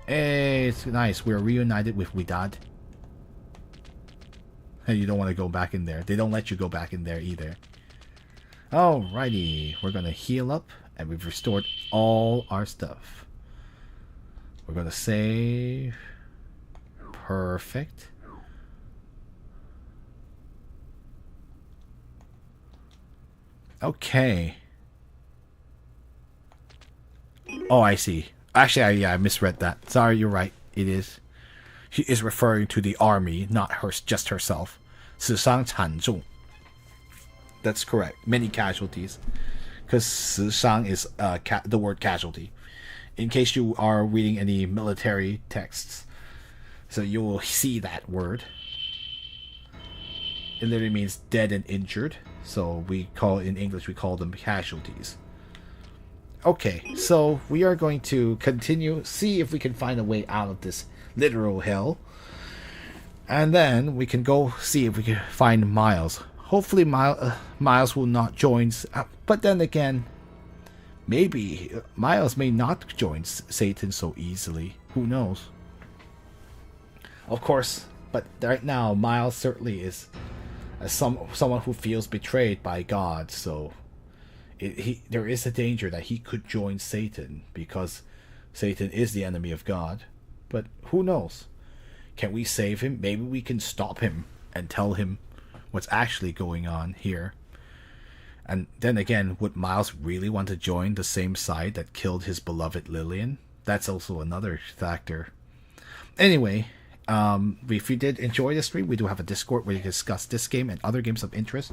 Hey, it's nice. We're reunited with Widad. And you don't want to go back in there. They don't let you go back in there either. Alrighty. We're going to heal up. And we've restored all our stuff. We're going to save. Perfect. Okay. Oh, I see. Actually, I misread that. Sorry, you're right. It is. She is referring to the army, not just herself. 死伤惨重. That's correct. Many casualties. Because 死伤 is the word casualty. In case you are reading any military texts. So you will see that word. It literally means dead and injured. So in English, we call them casualties. Okay, so we are going to continue, see if we can find a way out of this literal hell. And then we can go see if we can find Miles. Hopefully Miles will not join. But then again, maybe Miles may not join Satan so easily. Who knows? Of course, but right now, Miles certainly is someone who feels betrayed by God. So there is a danger that he could join Satan because Satan is the enemy of God. But who knows? Can we save him? Maybe we can stop him and tell him what's actually going on here. And then again, would Miles really want to join the same side that killed his beloved Lillian? That's also another factor. Anyway, if you did enjoy this stream, we do have a Discord where you can discuss this game and other games of interest.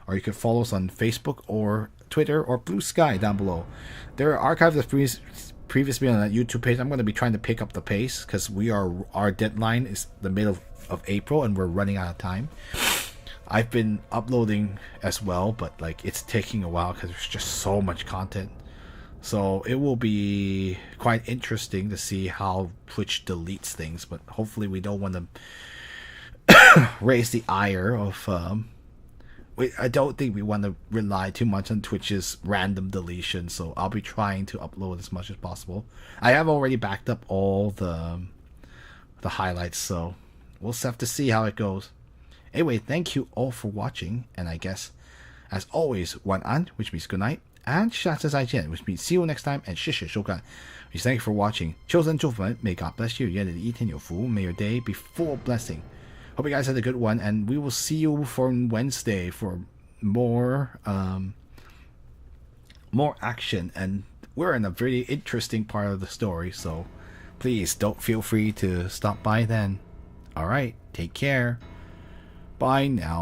Or you can follow us on Facebook or Twitter or Blue Sky down below. There are archives of previous video on that YouTube page. I'm going to be trying to pick up the pace because our deadline is the middle of April and we're running out of time. I've been uploading as well, but it's taking a while because there's just so much content. So it will be quite interesting to see how Twitch deletes things, but hopefully we don't want to raise the ire of I don't think we want to rely too much on Twitch's random deletion, so I'll be trying to upload as much as possible. I have already backed up all the highlights, so we'll have to see how it goes. Anyway, thank you all for watching, and I guess, as always, 晚安, which means good night, and 下次再见, which means see you next time, and 谢谢收看, which thank you for watching. 求神祝福们, may God bless you, 愿你的一天有福, may your day be full of blessing. Hope you guys had a good one, and we will see you for Wednesday for more more action. And we're in a very interesting part of the story, so please don't feel free to stop by then. All right, take care. Bye now.